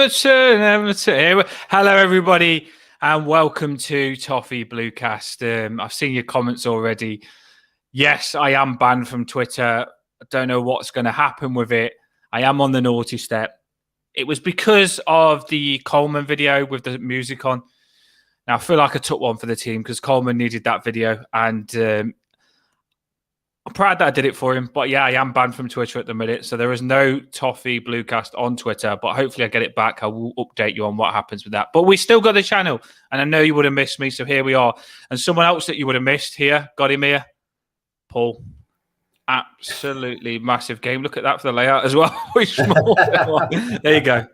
Everton. Hello, everybody, and welcome to Toffee Bluecast. I've seen your comments already. Yes, I am banned from Twitter. I don't know what's going to happen with it. I am on the naughty step. It was because of the Coleman video with the music on. Now, I feel like I took one for the team because Coleman needed that video, and I'm proud that I did it for him. But yeah, I am banned from Twitter at the minute. So there is no Toffee Bluecast on Twitter. But hopefully I get it back. I will update you on what happens with that. But we still got the channel. And I know you would have missed me. So here we are. And someone else that you would have missed here. Got him here. Paul. Absolutely massive game. Look at that for the layout as well. There you go.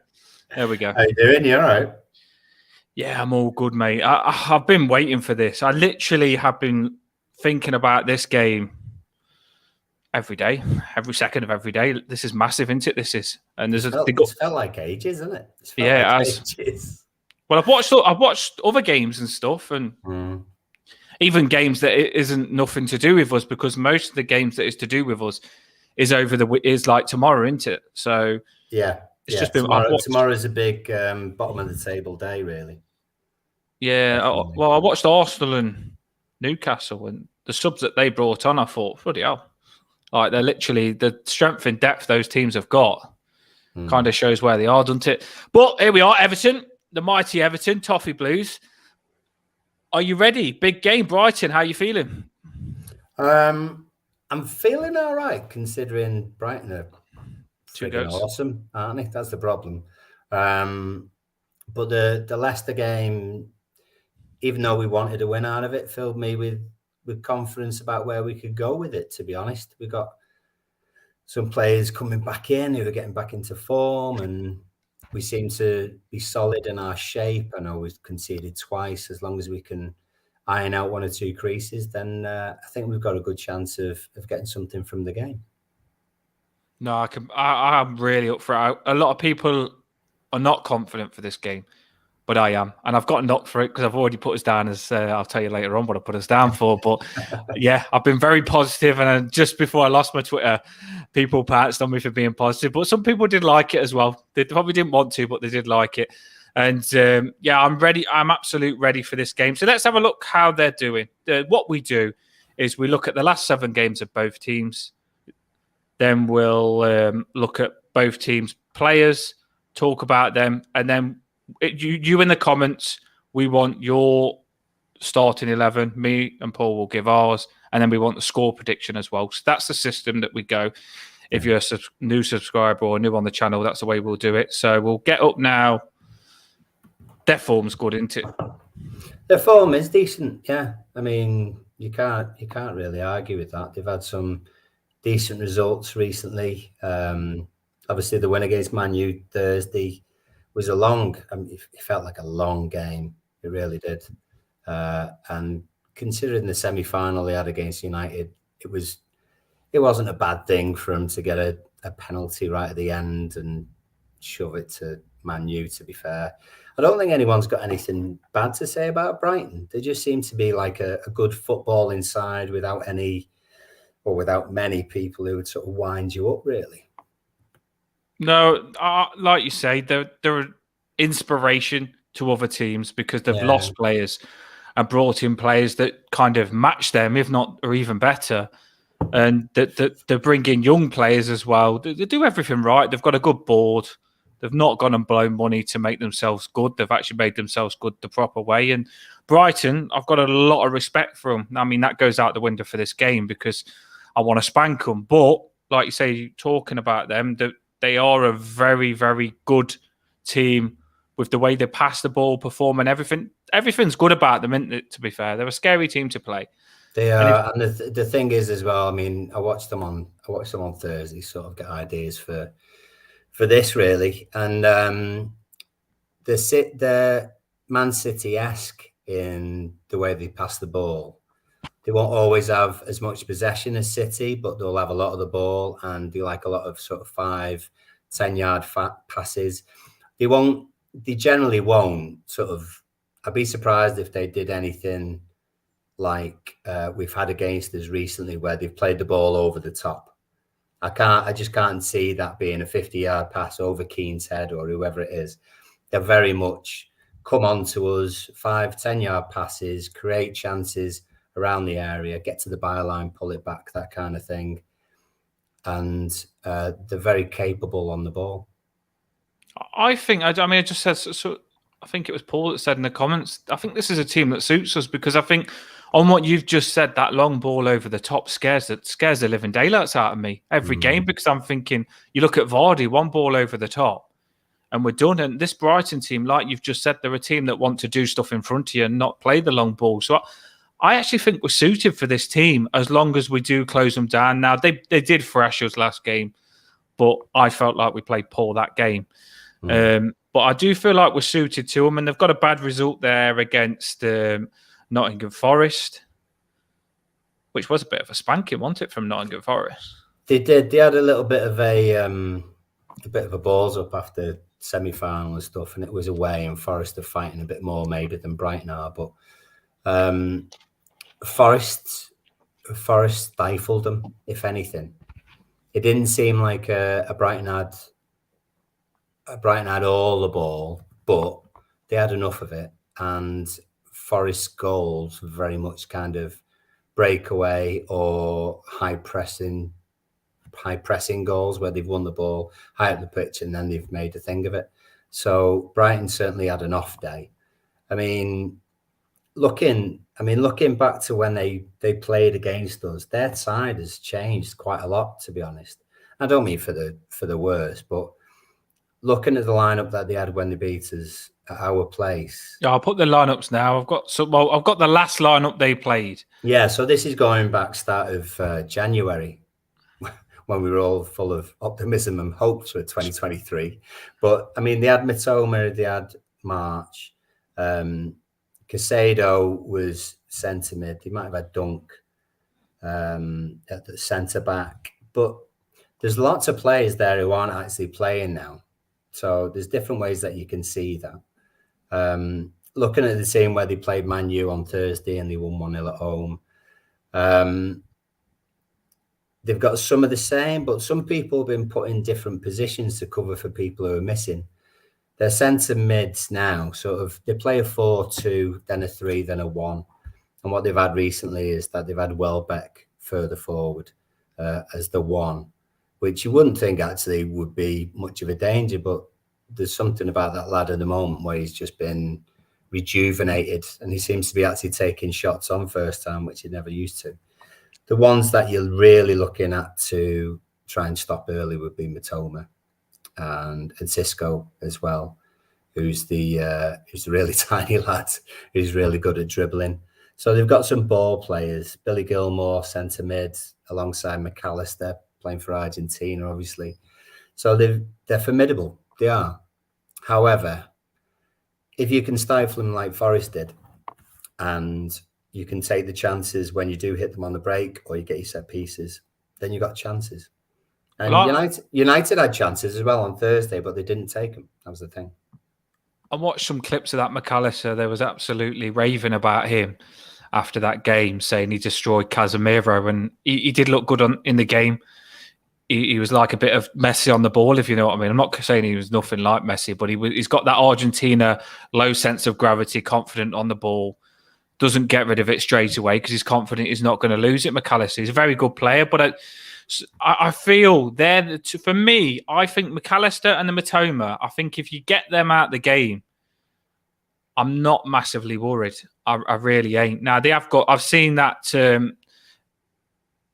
There we go. How you doing? You all right? Yeah, I'm all good, mate. I've been waiting for this. I literally have been thinking about this game every day, every second of every day. This is massive, isn't it? This is, and there's it's felt like ages, isn't it? Ages. Well, I've watched other games and stuff, and even games that it isn't nothing to do with us, because most of the games that is to do with us is like tomorrow, isn't it? So yeah, it's just been tomorrow's a big bottom of the table day, really. Yeah, I watched Arsenal and Newcastle, and the subs that they brought on, I thought, bloody hell. Like, they're literally the strength and depth those teams have got kind of shows where they are, doesn't it? But here we are, Everton, the mighty Everton, Toffee Blues. Are you ready? Big game, Brighton. How are you feeling? I'm feeling all right, considering Brighton are awesome, aren't they? That's the problem. But the Leicester game, even though we wanted a win out of it, filled me with confidence about where we could go with it, to be honest. We got some players coming back in who are getting back into form, and we seem to be solid in our shape. I know we've conceded twice. As long as we can iron out one or two creases, then I think we've got a good chance of getting something from the game. No, I'm really up for it. A lot of people are not confident for this game, but I am. And I've got knocked for it because I've already put us down as, I'll tell you later on what I put us down for. But yeah, I've been very positive. And just before I lost my Twitter, people pounced on me for being positive. But some people did like it as well. They probably didn't want to, but they did like it. And yeah, I'm ready. I'm absolutely ready for this game. So let's have a look how they're doing. What we do is we look at the last 7 games of both teams. Then we'll look at both teams' players, talk about them, and then you in the comments, we want your starting 11. Me and Paul will give ours, and then we want the score prediction as well. So that's the system that we go. If you're a new subscriber or new on the channel, that's the way we'll do it. So we'll get up now. Their form's good, isn't it? Their form is decent, yeah. I mean, you can't really argue with that. They've had some decent results recently. Obviously, the win against Man U Thursday was it felt like a long game. It really did. And considering the semi-final they had against United, it wasn't a bad thing for them to get a penalty right at the end and shove it to Man U, to be fair. I don't think anyone's got anything bad to say about Brighton. They just seem to be like a good football inside without many people who would sort of wind you up, really. No, like you say, they're an inspiration to other teams because they've lost players and brought in players that kind of match them, if not or even better. And they're bringing young players as well. They do everything right. They've got a good board. They've not gone and blown money to make themselves good. They've actually made themselves good the proper way. And Brighton, I've got a lot of respect for them. I mean, that goes out the window for this game because I want to spank them. But like you say, talking about them, they are a very, very good team with the way they pass the ball, perform, and everything. Everything's good about them, isn't it, to be fair? They're a scary team to play. They are, and the thing is as well, I mean, I watched them on Thursday, sort of get ideas for this, really. And the Man City-esque in the way they pass the ball. They won't always have as much possession as City, but they'll have a lot of the ball, and they like a lot of sort of 5-10 yard passes. They generally won't sort of. I'd be surprised if they did anything like we've had against us recently, where they've played the ball over the top. I just can't see that being a 50-yard pass over Keane's head or whoever it is. They're very much come on to us, 5-10 yard passes, create chances around the area, get to the byline, pull it back, that kind of thing. And they're very capable on the ball. I think, I mean, I just said, so I think it was Paul that said in the comments, I think this is a team that suits us because I think on what you've just said, that long ball over the top scares the living daylights out of me every game, because I'm thinking, you look at Vardy, one ball over the top and we're done. And this Brighton team, like you've just said, they're a team that want to do stuff in front of you and not play the long ball. So I actually think we're suited for this team as long as we do close them down. Now, they did thrash us last game, but I felt like we played poor that game. But I do feel like we're suited to them, and they've got a bad result there against Nottingham Forest, which was a bit of a spanking, wasn't it, from Nottingham Forest? They did. They had a little bit of a balls up after semi-final and stuff, and it was away, and Forest are fighting a bit more maybe than Brighton are, but Forest stifled them, if anything. It didn't seem like a Brighton had all the ball, but they had enough of it. And Forest's goals were very much kind of breakaway or high pressing goals where they've won the ball high up the pitch and then they've made a thing of it. So Brighton certainly had an off day. I mean, looking back to when they played against us, their side has changed quite a lot, to be honest. I don't mean for the worse, but looking at the lineup that they had when they beat us at our place. Yeah, I'll put the lineups now. I've got the last lineup they played. Yeah, so this is going back start of January, when we were all full of optimism and hopes for 2023. But I mean, they had Mitoma, they had March, Casado was centre mid. They might have had Dunk at the centre back, but there's lots of players there who aren't actually playing now. So there's different ways that you can see that. Looking at the team where they played Man U on Thursday and they won 1-0 at home. They've got some of the same, but some people have been put in different positions to cover for people who are missing. They're centre mids now, sort of. They play a 4-2, then a 3, then a 1. And what they've had recently is that they've had Welbeck further forward as the 1, which you wouldn't think actually would be much of a danger, but there's something about that lad at the moment where he's just been rejuvenated and he seems to be actually taking shots on first time, which he never used to. The ones that you're really looking at to try and stop early would be Mitoma and Cisco as well, who's the really tiny lad who's really good at dribbling. So they've got some ball players. Billy Gilmore, centre mid, alongside McAllister, playing for Argentina, obviously. So they're formidable. They are. However, if you can stifle them like Forest did, and you can take the chances when you do hit them on the break or you get your set pieces, then you got chances. And United had chances as well on Thursday, but they didn't take them. That was the thing. I watched some clips of that McAllister. There was absolutely raving about him after that game, saying he destroyed Casemiro, and he did look good in the game. He was like a bit of Messi on the ball, if you know what I mean. I'm not saying he was nothing like Messi, but he's got that Argentina low sense of gravity, confident on the ball, doesn't get rid of it straight away because he's confident he's not going to lose it. McAllister, he's a very good player, but I feel for me, I think McAllister and the Mitoma, I think if you get them out the game, I'm not massively worried. I really ain't. Now, I've seen that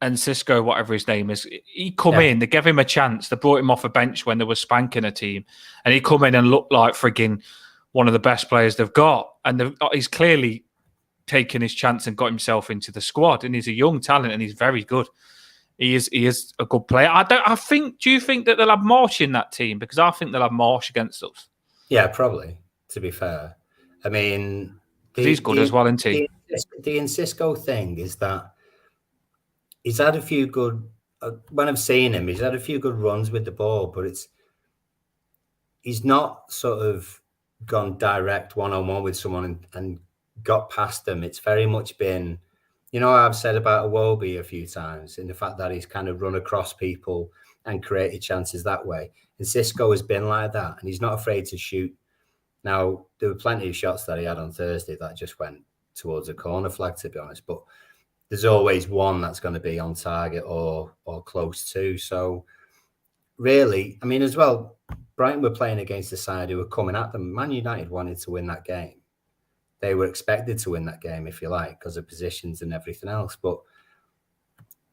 and Cisco, whatever his name is, he come in, they gave him a chance. They brought him off a bench when they were spanking a team, and he come in and looked like frigging one of the best players they've got. And he's clearly taken his chance and got himself into the squad, and he's a young talent and he's very good. He is a good player. Do you think that they'll have Marsh in that team? Because I think they'll have Marsh against us. Yeah, probably, to be fair. I mean, he's good as well, isn't he? The Cisco thing is that he's had a few good, when I've seen him, he's had a few good runs with the ball, but he's not sort of gone direct one-on-one with someone and got past them. It's very much been, I've said about Iwobi a few times, in the fact that he's kind of run across people and created chances that way. And Cisco has been like that, and he's not afraid to shoot Now, there were plenty of shots that he had on Thursday that just went towards a corner flag, to be honest. But there's always one that's going to be on target or close to. So really, I mean, as well, Brighton were playing against the side who were coming at them. Man United wanted to win that game. They were expected to win that game, if you like, because of positions and everything else. But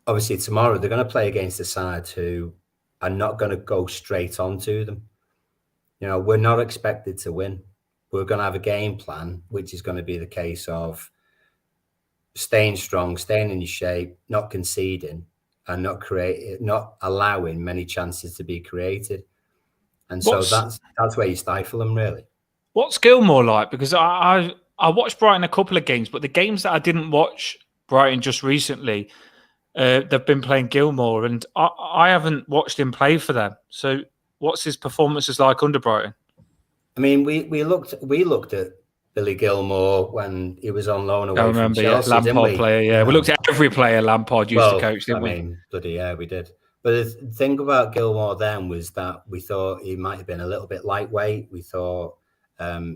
obviously tomorrow they're going to play against the side who are not going to go straight onto them. You know, we're not expected to win. We're going to have a game plan, which is going to be the case of staying strong, staying in your shape, not conceding, and not allowing many chances to be created. And so that's where you stifle them, really. What's Gilmour like? Because I watched Brighton a couple of games, but the games that I didn't watch Brighton just recently, they've been playing Gilmour, and I haven't watched him play for them. So what's his performances like under Brighton? I mean, we looked at Billy Gilmour when he was on loan away from Chelsea, Lampard didn't we? player, yeah. We looked at every player Lampard used to coach, didn't we? I mean, bloody yeah, we did. But the thing about Gilmour then was that we thought he might have been a little bit lightweight. We thought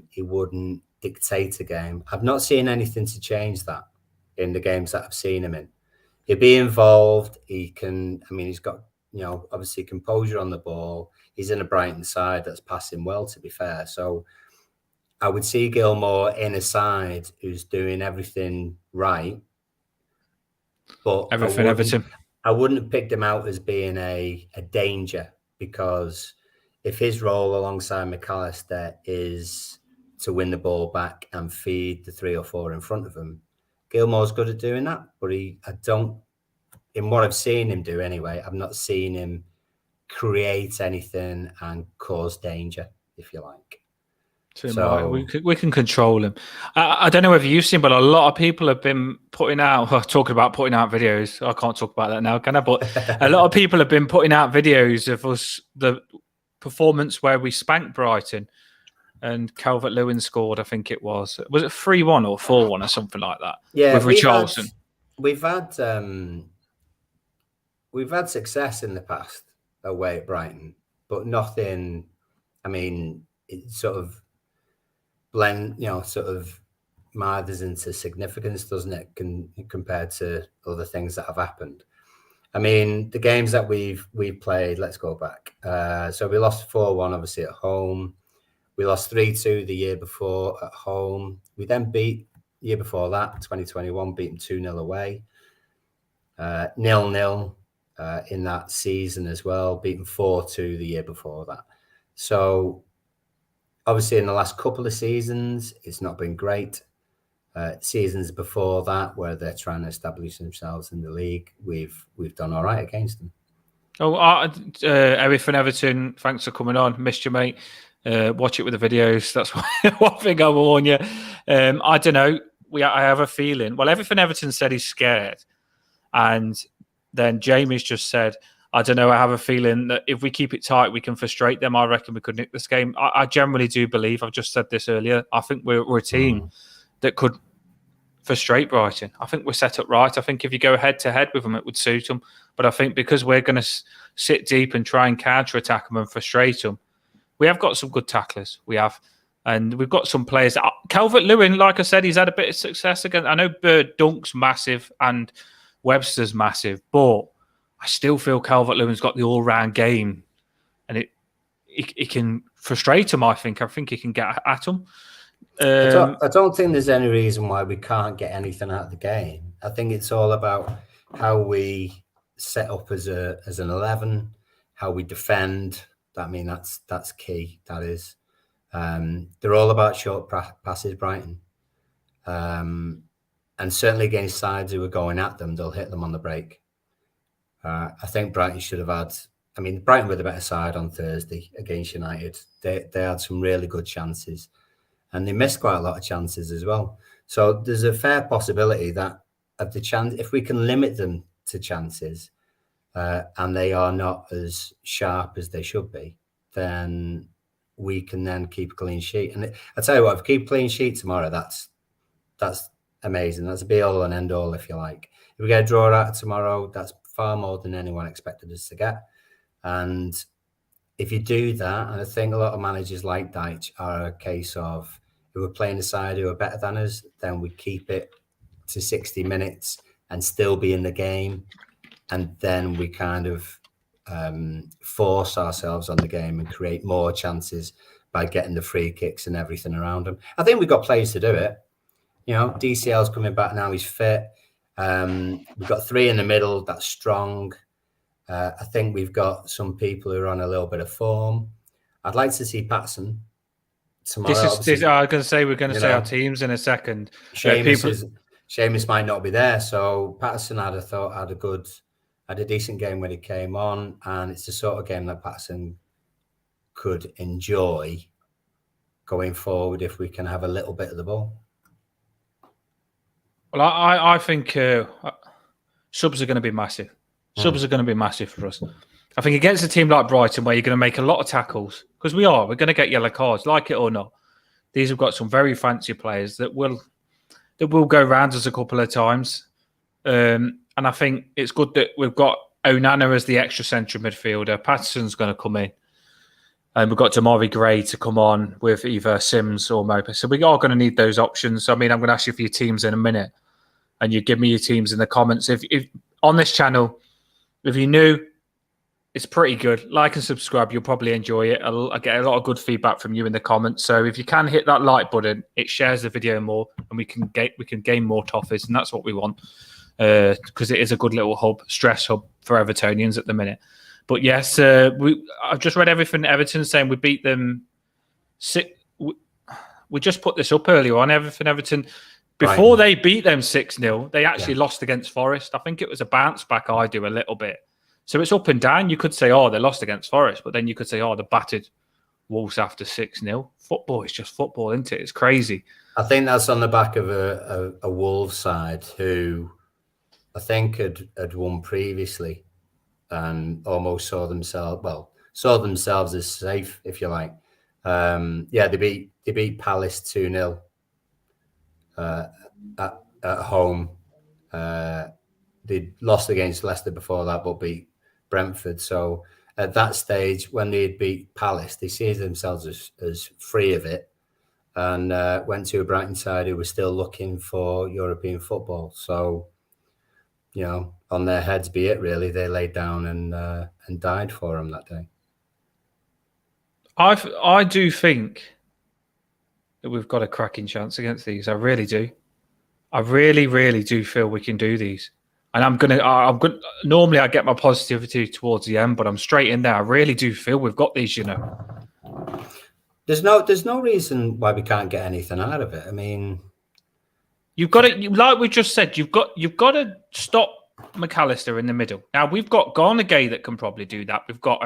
he wouldn't dictate a game. I've not seen anything to change that in the games that I've seen him in. He'll be involved. He can, I mean, he's got, you know, obviously composure on the ball. He's in a Brighton side that's passing well, to be fair. So I would see Gilmour in a side who's doing everything right. But Everton. I wouldn't have picked him out as being a danger, because if his role alongside McAllister is to win the ball back and feed the 3 or 4 in front of him, Gilmour's good at doing that. But in what I've seen him do anyway, I've not seen him create anything and cause danger, if you like. So we can control him. I don't know whether you've seen, but a lot of people have been putting out videos. I can't talk about that now, can I? But a lot of people have been putting out videos of us, the performance where we spanked Brighton and Calvert-Lewin scored, I think it was. Was it 3-1 or 4-1 or something like that? Yeah, with Richarlison. We've had success in the past away at Brighton, but nothing. I mean, it sort of mothers into significance, doesn't it? Compared to other things that have happened. I mean, the games that we've played. Let's go back. So we lost 4-1, obviously at home. We lost 3-2 the year before at home. We then beat the year before that, 2021, beat them 2-0 away. 0-0 in that season as well, beaten 4-2 the year before that. So obviously in the last couple of seasons, it's not been great. Seasons before that, where they're trying to establish themselves in the league, we've done all right against them. Eric from Everton, thanks for coming on. Missed you, mate. Watch it with the videos. That's one thing I will warn you. I don't know. I have a feeling. Well, everything Everton said he's scared. And then Jamie's just said, I don't know, I have a feeling that if we keep it tight, we can frustrate them. I reckon we could nick this game. I generally do believe, I've just said this earlier, I think we're a team that could frustrate Brighton. I think we're set up right. I think if you go head-to-head with them, it would suit them. But I think because we're going to sit deep and try and counter-attack them and frustrate them, we have got some good tacklers. We have. And we've got some players. Calvert-Lewin, like I said, he's had a bit of success again. I know Dunk's massive and Webster's massive, but I still feel Calvert-Lewin's got the all-round game, and it can frustrate him. I think he can get at him. I don't think there's any reason why we can't get anything out of the game. I think it's all about how we set up as an 11, how we defend. I mean, that's key. That is. They're all about short passes, Brighton. And certainly against sides who are going at them, they'll hit them on the break. I think Brighton should have had. I mean, Brighton were the better side on Thursday against United. They had some really good chances, and they missed quite a lot of chances as well. So there's a fair possibility that of the chance, if we can limit them to chances, and they are not as sharp as they should be, then we can then keep a clean sheet. And I tell you what, if we keep a clean sheet tomorrow, that's amazing. That's a be all and end all, if you like. If we get a draw out tomorrow, that's far more than anyone expected us to get. And if you do that, and I think a lot of managers like Deitch are a case of, if we're playing a side who are better than us, then we keep it to 60 minutes and still be in the game. And then we kind of force ourselves on the game and create more chances by getting the free kicks and everything around them. I think we've got players to do it. You know, DCL's coming back now, he's fit. We've got 3 in the middle, that's strong. I think we've got some people who are on a little bit of form. I'd like to see Patson tomorrow. I was going to say, we're going to say our teams in a second. Seamus might not be there, so Patterson had a decent game when he came on, and it's the sort of game that Patterson could enjoy going forward if we can have a little bit of the ball. Well, I think subs are going to be massive. Subs are going to be massive for us. I think against a team like Brighton, where you're going to make a lot of tackles, because we're going to get yellow cards, like it or not. These have got some very fancy players that will go round us a couple of times. And I think it's good that we've got Onana as the extra central midfielder. Patterson's going to come in. And we've got Damari Gray to come on with either Sims or Mopa. So we are going to need those options. I mean, I'm going to ask you for your teams in a minute. And you give me your teams in the comments. If on this channel, if you're new, it's pretty good. Like and subscribe. You'll probably enjoy it. I get a lot of good feedback from you in the comments. So if you can hit that like button, it shares the video more, and we can gain more toffees, and that's what we want, because it is a good little stress hub for Evertonians at the minute. But yes, I've just read everything Everton saying we beat them. We just put this up earlier on. Everton. Before they beat them 6-0, they actually lost against Forest. I think it was a bounce back. I do a little bit. So it's up and down. You could say, oh, they lost against Forest, but then you could say, oh, they battered Wolves after 6-0. Football is just football, isn't it? It's crazy. I think that's on the back of a Wolves side who I think had won previously and almost saw themselves as safe, if you like. They beat Palace 2-0 at home. They'd lost against Leicester before that, but beat Brentford. So at that stage, when they'd beat Palace, they see themselves as free of it, and went to a Brighton side who was still looking for European football. So, you know, on their heads be it, really. They laid down and died for them that day. I do think that we've got a cracking chance against these. I really do. I really, really do feel we can do these. And I'm gonna. Normally, I get my positivity towards the end, but I'm straight in there. I really do feel we've got these. You know, there's no reason why we can't get anything out of it. I mean, you've got to, like we just said, you've got to stop McAllister in the middle. Now we've got Garner-Gay that can probably do that. We've got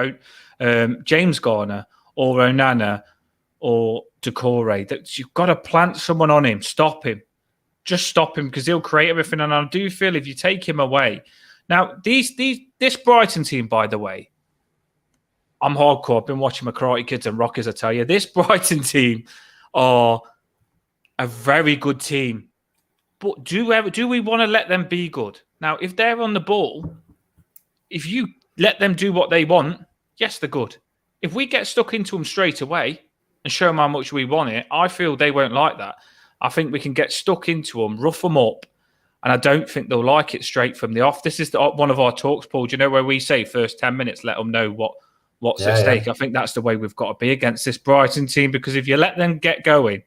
James Garner or Onana or Decore. That you've got to plant someone on him, stop him. Just stop him, because he'll create everything. And I do feel if you take him away. Now, this Brighton team, by the way, I'm hardcore. I've been watching my Karate Kids and Rockies, I tell you. This Brighton team are a very good team. But do we want to let them be good? Now, if they're on the ball, if you let them do what they want, yes, they're good. If we get stuck into them straight away and show them how much we want it, I feel they won't like that. I think we can get stuck into them, rough them up, and I don't think they'll like it straight from the off. This is one of our talks, Paul. Do you know where we say first 10 minutes, let them know what's at stake? I think that's the way we've got to be against this Brighton team, because if you let them get going,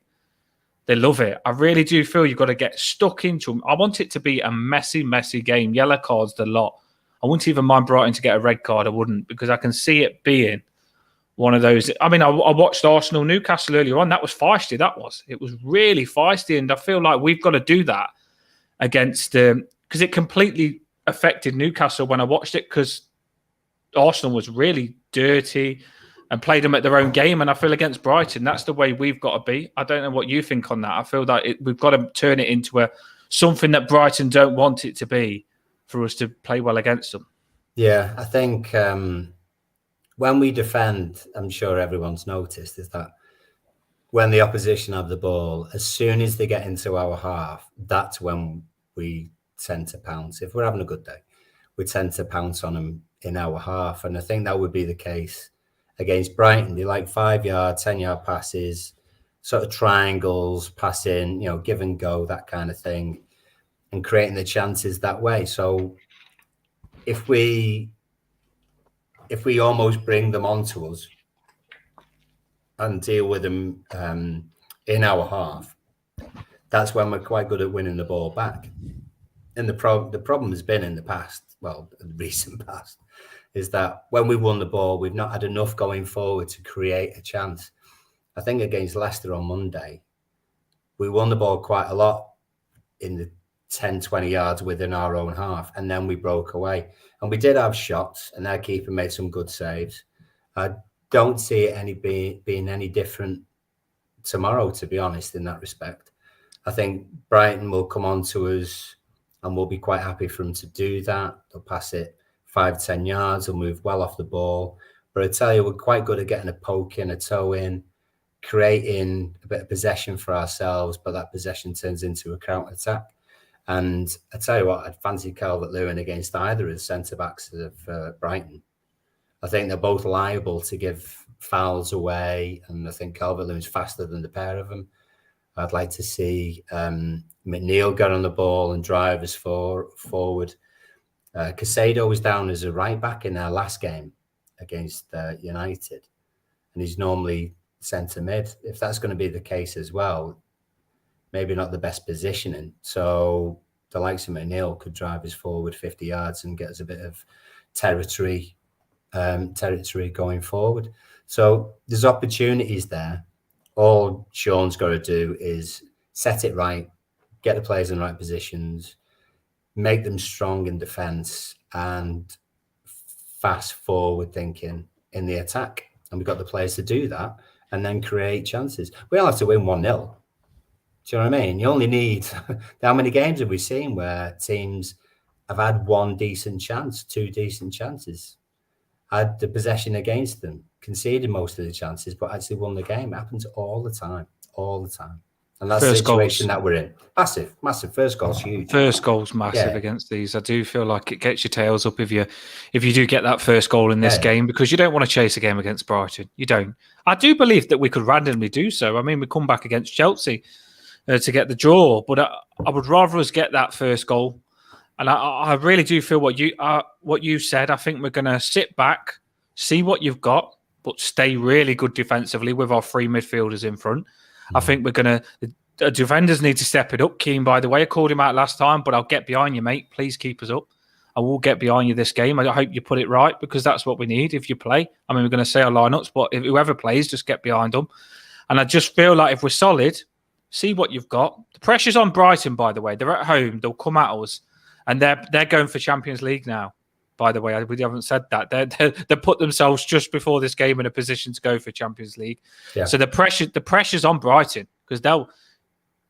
they love it. I really do feel you've got to get stuck into them. I want it to be a messy, messy game. Yellow cards a lot. I wouldn't even mind Brighton to get a red card. I wouldn't, because I can see it being one of those. I mean, I watched Arsenal-Newcastle earlier on. That was feisty. It was really feisty. And I feel like we've got to do that against, because it completely affected Newcastle when I watched it, because Arsenal was really dirty and played them at their own game. And I feel against Brighton, that's the way we've got to be. I don't know what you think on that. I feel that we've got to turn it into something that Brighton don't want it to be for us to play well against them. Yeah, I think when we defend, I'm sure everyone's noticed, is that when the opposition have the ball, as soon as they get into our half, that's when we tend to pounce. If we're having a good day, we tend to pounce on them in our half. And I think that would be the case Against Brighton, they like 5-yard, 10-yard passes, sort of triangles, passing, give and go, that kind of thing, and creating the chances that way. So if we almost bring them onto us and deal with them in our half, that's when we're quite good at winning the ball back. And the problem has been in the past, well, the recent past, is that when we won the ball, we've not had enough going forward to create a chance. I think against Leicester on Monday, we won the ball quite a lot in the 10, 20 yards within our own half, and then we broke away. And we did have shots, and their keeper made some good saves. I don't see it being any different tomorrow, to be honest, in that respect. I think Brighton will come on to us, and we'll be quite happy for them to do that. They'll pass it 5-10 yards, they'll move well off the ball. But I tell you, we're quite good at getting a poke in, a toe in, creating a bit of possession for ourselves, but that possession turns into a counter-attack. And I tell you what, I'd fancy Calvert-Lewin against either of the centre-backs of Brighton. I think they're both liable to give fouls away, and I think Calvert-Lewin's faster than the pair of them. I'd like to see McNeil get on the ball and drive us forward. Casado was down as a right-back in their last game against United, and he's normally centre mid. If that's going to be the case as well, maybe not the best positioning. So the likes of McNeil could drive us forward 50 yards and get us a bit of territory going forward. So there's opportunities there. All Sean's got to do is set it right, get the players in the right positions, make them strong in defence, and fast forward thinking in the attack. And we've got the players to do that and then create chances. We all have to win 1-0. Do you know what I mean? You only need, how many games have we seen where teams have had one decent chance, two decent chances, had the possession against them, conceded most of the chances, but actually won the game? It happens all the time. And that's the situation that we're in. Massive. First goal's huge. First goal's massive against these. I do feel like it gets your tails up if you do get that first goal in this game, because you don't want to chase a game against Brighton. You don't. I do believe that we could randomly do so. I mean, we come back against Chelsea to get the draw, but I would rather us get that first goal. And I really do feel what you said. I think we're going to sit back, see what you've got, but stay really good defensively with our three midfielders in front. I think we're going to... The defenders need to step it up. Keane, by the way, I called him out last time, but I'll get behind you, mate. Please keep us up. I will get behind you this game. I hope you put it right, because that's what we need if you play. I mean, we're going to say our lineups, but if whoever plays, just get behind them. And I just feel like if we're solid, see what you've got. The pressure's on Brighton, by the way. They're at home. They'll come at us. And they're going for Champions League now, by the way. We haven't said that. They put themselves just before this game in a position to go for Champions League. Yeah. So the pressure's on Brighton, because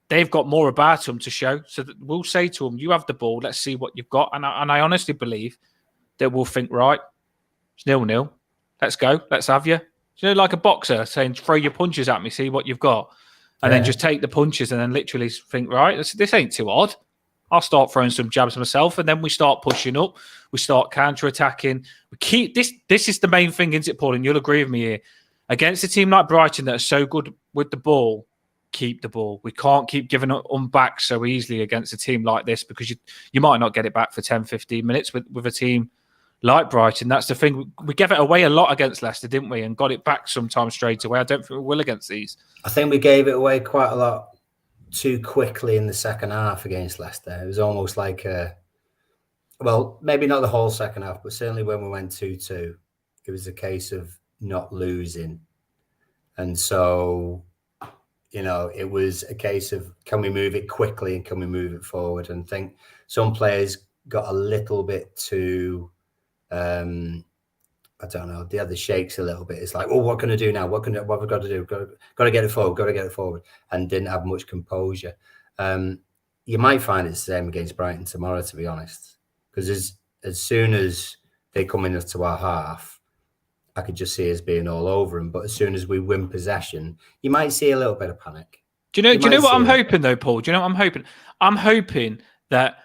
they've got more about them to show. So we'll say to them, you have the ball, let's see what you've got. And I honestly believe that we'll think, right, it's 0-0. Let's go. Let's have you. You know, like a boxer saying, throw your punches at me, see what you've got. And then just take the punches and then literally think, right, this ain't too odd. I'll start throwing some jabs myself, and then we start pushing up. We start counter-attacking. We keep this. This is the main thing, isn't it, Paul? And you'll agree with me here. Against a team like Brighton that are so good with the ball, keep the ball. We can't keep giving them back so easily against a team like this, because you might not get it back for 10, 15 minutes with a team like Brighton. That's the thing. We gave it away a lot against Leicester, didn't we? And got it back sometimes straight away. I don't think we will against these. I think we gave it away quite a lot too quickly in the second half against Leicester. It was almost like well, maybe not the whole second half, but certainly when we went 2-2, it was a case of not losing. And so, it was a case of, can we move it quickly and can we move it forward? And I think some players got a little bit too, I don't know, they had the shakes a little bit. It's like, oh, what can I do now? What have we got to do? Got to get it forward, and didn't have much composure. You might find it's the same against Brighton tomorrow, to be honest, because as soon as they come into our half, I could just see us being all over them. But as soon as we win possession, you might see a little bit of panic. Do you know what I'm hoping, though, Paul? Do you know what I'm hoping? I'm hoping that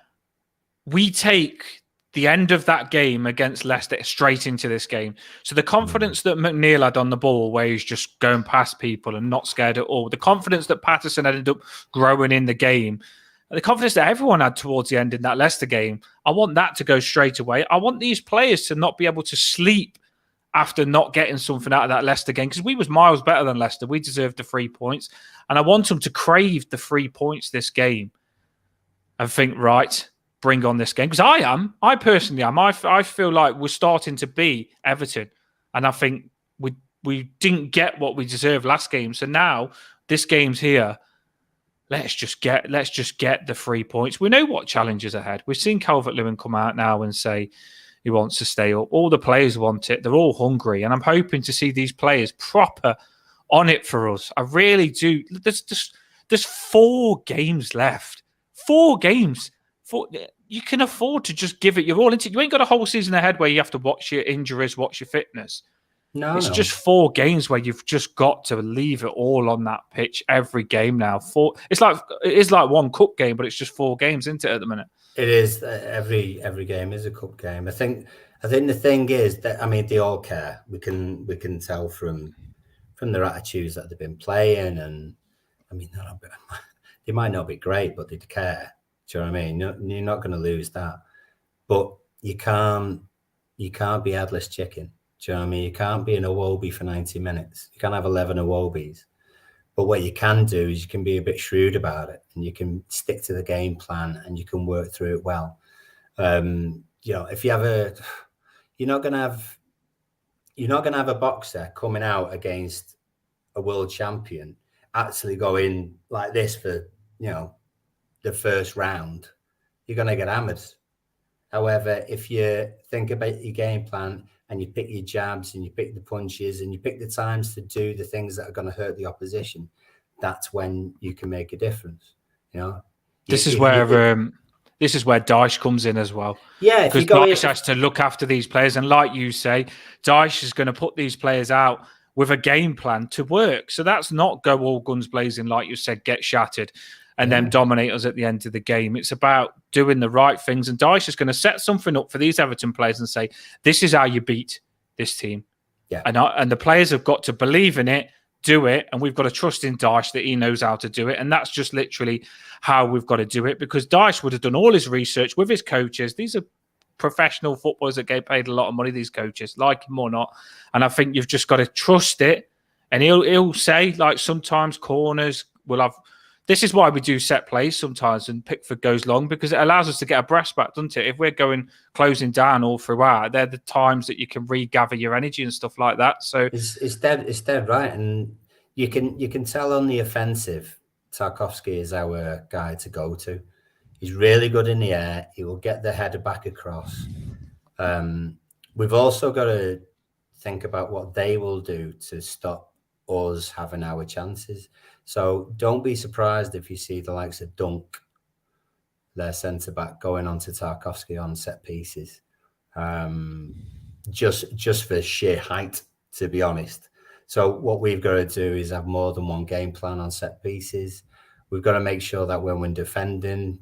we take the end of that game against Leicester straight into this game. So the confidence that McNeil had on the ball, where he's just going past people and not scared at all, the confidence that Patterson ended up growing in the game, the confidence that everyone had towards the end in that Leicester game, I want that to go straight away. I want these players to not be able to sleep after not getting something out of that Leicester game, because we was miles better than Leicester. We deserved the 3 points. And I want them to crave the 3 points this game and think, right, bring on this game. Because I personally am. I feel like we're starting to be Everton. And I think we didn't get what we deserved last game. So now this game's here. Let's just get the 3 points. We know what challenges ahead. We've seen Calvert-Lewin come out now and say he wants to stay up. All the players want it. They're all hungry. And I'm hoping to see these players proper on it for us. I really do. There's 4 games left. 4 games. You can afford to just give it your all. You ain't got a whole season ahead where you have to watch your injuries, watch your fitness. It's just 4 games where you've just got to leave it all on that pitch every game now. It is like one cup game, but it's just 4 games, isn't it, at the minute? It is. Every game is a cup game. I think the thing is that, I mean, they all care. We can tell from their attitudes that they've been playing, and I mean, they might not be great, but they care. Do you know what I mean? You're not going to lose that, but you can't be headless chicken. Do you know what I mean? You can't be an Iwobi for 90 minutes. You can't have 11 Iwobis. But what you can do is you can be a bit shrewd about it, and you can stick to the game plan, and you can work through it well. If you have you're not going to have a boxer coming out against a world champion actually going like this for, the first round. You're going to get hammered. However, if you think about your game plan and you pick your jabs and you pick the punches and you pick the times to do the things that are going to hurt the opposition, that's when you can make a difference. This is where Dyche comes in as well. Yeah, because Dyche has to look after these players, and like you say, Dyche is going to put these players out with a game plan to work. So that's not go all guns blazing, like you said, get shattered and then dominate us at the end of the game. It's about doing the right things. And Dyche is going to set something up for these Everton players and say, this is how you beat this team. Yeah. And the players have got to believe in it, do it, and we've got to trust in Dyche that he knows how to do it. And that's just literally how we've got to do it, because Dyche would have done all his research with his coaches. These are professional footballers that get paid a lot of money, these coaches, like him or not. And I think you've just got to trust it. And he'll say, like, sometimes corners will have... This is why we do set plays sometimes and Pickford goes long, because it allows us to get a breath back, doesn't it? If we're closing down all throughout, they're the times that you can regather your energy and stuff like that. So it's dead right. And you can tell on the offensive, Tarkowski is our guy to go to. He's really good in the air. He will get the header back across. We've also got to think about what they will do to stop us having our chances. So don't be surprised if you see the likes of Dunk, their centre-back, going on to Tarkowski on set pieces. Just for sheer height, to be honest. So what we've got to do is have more than one game plan on set pieces. We've got to make sure that when we're defending,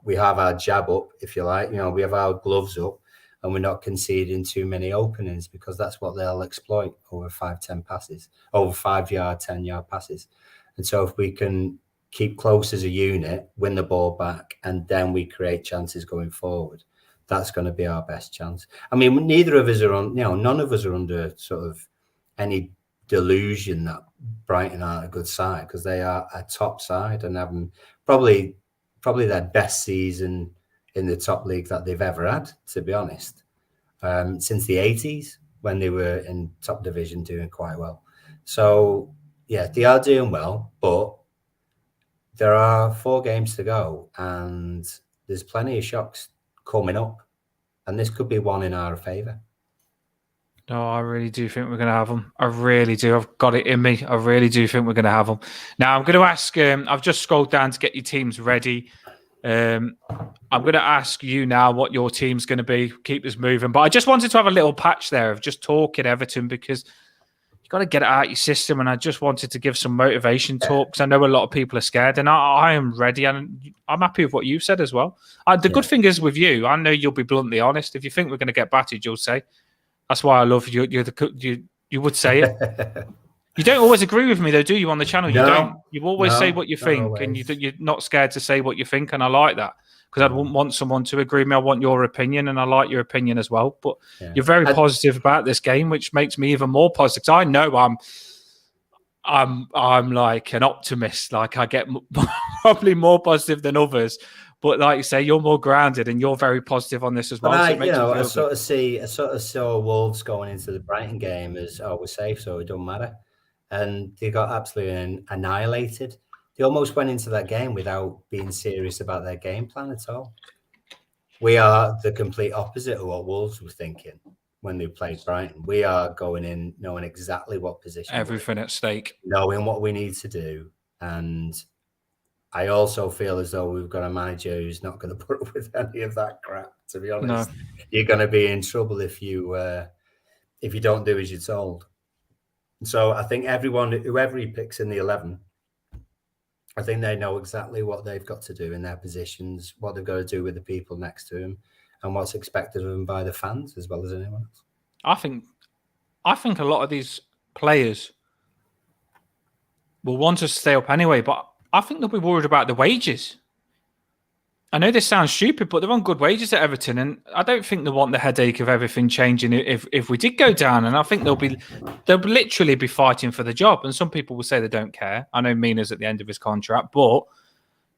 we have our jab up, if you like. We have our gloves up, and we're not conceding too many openings, because that's what they'll exploit over 5-10 passes, over 5-yard, 10-yard passes. And so if we can keep close as a unit, win the ball back, and then we create chances going forward, that's going to be our best chance. I mean, neither of us are on, none of us are under sort of any delusion that Brighton are a good side, because they are a top side and having probably their best season in the top league that they've ever had, to be honest, since the 80s, when they were in top division doing quite well. So yeah, they are doing well, but there are 4 games to go, and there's plenty of shocks coming up, and this could be one in our favour. No, I really do think we're going to have them. I really do. I've got it in me. I really do think we're going to have them. Now, I'm going to ask, I've just scrolled down to get your teams ready. I'm going to ask you now what your team's going to be. Keep us moving. But I just wanted to have a little patch there of just talking Everton, because you got to get it out of your system. And I just wanted to give some motivation talk because I know a lot of people are scared, and I am ready, and I'm happy with what you've said as well. The good thing is with you, I know you'll be bluntly honest. If you think we're going to get battered, you'll say. That's why I love you. You would say it. You don't always agree with me, though, do you? On the channel, you don't. You always say what you think, and you're not scared to say what you think, and I like that. Because I wouldn't want someone to agree with me. I want your opinion, and I like your opinion as well. But you're very positive about this game, which makes me even more positive. I know I'm like an optimist. Like I get probably more positive than others. But like you say, you're more grounded, and you're very positive on this as well. But I sort of saw Wolves going into the Brighton game as we're safe, so it don't matter, and they got absolutely annihilated. They almost went into that game without being serious about their game plan at all. We are the complete opposite of what Wolves were thinking when they played Brighton. We are going in knowing exactly what position, everything at stake, knowing what we need to do. And I also feel as though we've got a manager who's not going to put up with any of that crap, to be honest. No. You're going to be in trouble if you don't do as you're told. So I think whoever he picks in the 11, I think they know exactly what they've got to do in their positions, what they've got to do with the people next to them, and what's expected of them by the fans as well as anyone else. I think a lot of these players will want us to stay up anyway, but I think they'll be worried about the wages. I know this sounds stupid, but they're on good wages at Everton, and I don't think they want the headache of everything changing if we did go down. And I think they'll literally be fighting for the job. And some people will say they don't care. I know Mina's at the end of his contract, but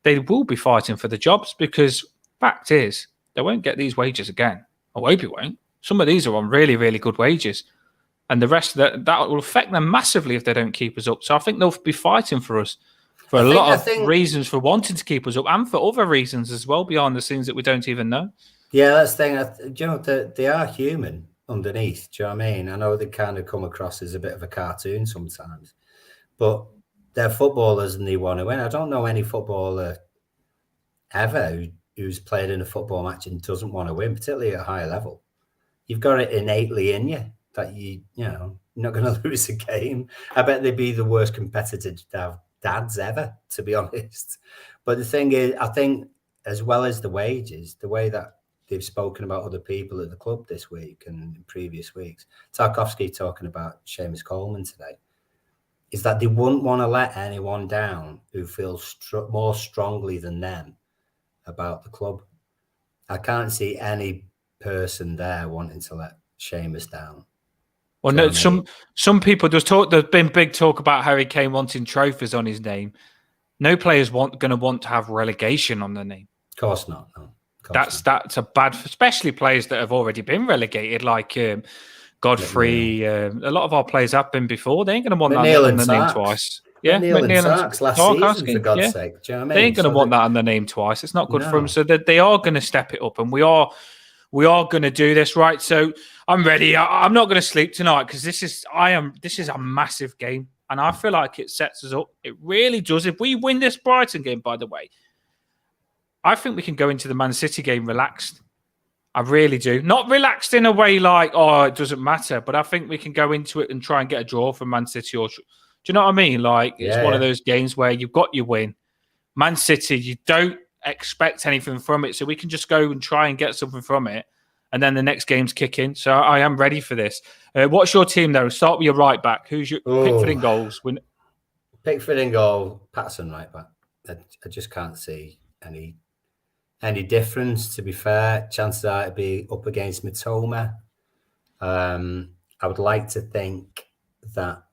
they will be fighting for the jobs because fact is they won't get these wages again. I hope it won't. Some of these are on really, really good wages, and the rest of that will affect them massively if they don't keep us up. So I think they'll be fighting for us. For a lot of reasons for wanting to keep us up and for other reasons as well behind the scenes that we don't even know. Yeah, that's the thing. Do you know, they are human underneath. Do you know what I mean? I know they kind of come across as a bit of a cartoon sometimes, but they're footballers and they want to win. I don't know any footballer ever who's played in a football match and doesn't want to win, particularly at a high level. You've got it innately in you that you're not going to lose a game. I bet they'd be the worst competitor to have dads ever, to be honest. But the thing is, I think as well as the wages, the way that they've spoken about other people at the club this week and in previous weeks, Tarkowski talking about Seamus Coleman today, is that they wouldn't want to let anyone down who feels more strongly than them about the club. I can't see any person there wanting to let Seamus down. Well, no, some people just talk. There's been big talk about Harry Kane wanting trophies on his name. No player's going to want to have relegation on their name. Of course not. No, that's a bad, especially players that have already been relegated, like Godfrey. A lot of our players have been before. They ain't going to want that on their name twice. Yeah, McNeil and Tarks last season, for God's sake. Do you know what I mean? They ain't going to want that on their name twice. It's not good for them. So that they are going to step it up, and we are going to do this, right? So I'm ready. I'm not going to sleep tonight because this is a massive game, and I feel like it sets us up. It really does. If we win this Brighton game, by the way, I think we can go into the Man City game relaxed. I really do. Not relaxed in a way like, oh, it doesn't matter, but I think we can go into it and try and get a draw from Man City. Or do you know what I mean? Like, it's one of those games where you've got your win. Man City, you don't expect anything from it, so we can just go and try and get something from it, and then the next game's kick in. So I am ready for this. What's your team though? Start with your right back. Who's your Pickford in goals? Pickford in goal, Patterson right back. I just can't see any difference, to be fair. Chances are it'd be up against Mitoma. I would like to think that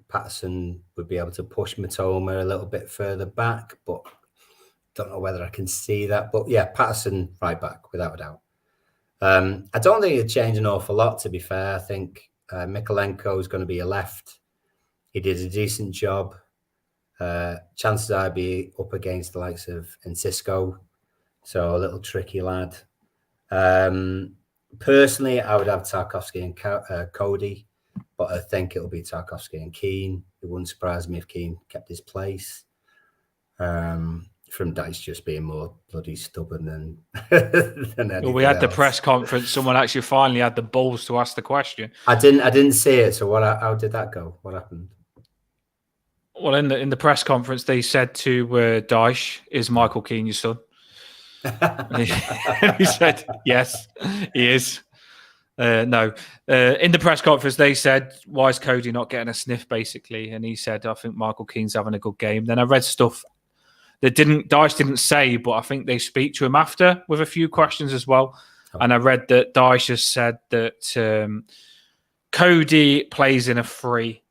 Patterson would be able to push Mitoma a little bit further back, but don't know whether I can see that. But yeah, Patterson right back, without a doubt. I don't think it'd change an awful lot, to be fair. I think Mikalenko is going to be a left. He did a decent job. Chances are I'd be up against the likes of Enciso, so a little tricky lad. Personally, I would have Tarkowski and Cody, but I think it'll be Tarkowski and Keane. It wouldn't surprise me if Keane kept his place. from Dice just being more bloody stubborn than anything Well, we had the else. press conference. Someone actually finally had the balls to ask the question. I didn't see it. So how did that go? What happened? Well, in the press conference, they said to Dyche, "Is Michael Keane your son?" and he said, "Yes, he is." No. In the press conference, they said, "Why is Cody not getting a sniff?" Basically, and he said, "I think Michael Keane's having a good game." Then I read stuff that Dyche didn't say, but I think they speak to him after with a few questions as well. Oh. And I read that Dyche has said that Cody plays in a 3,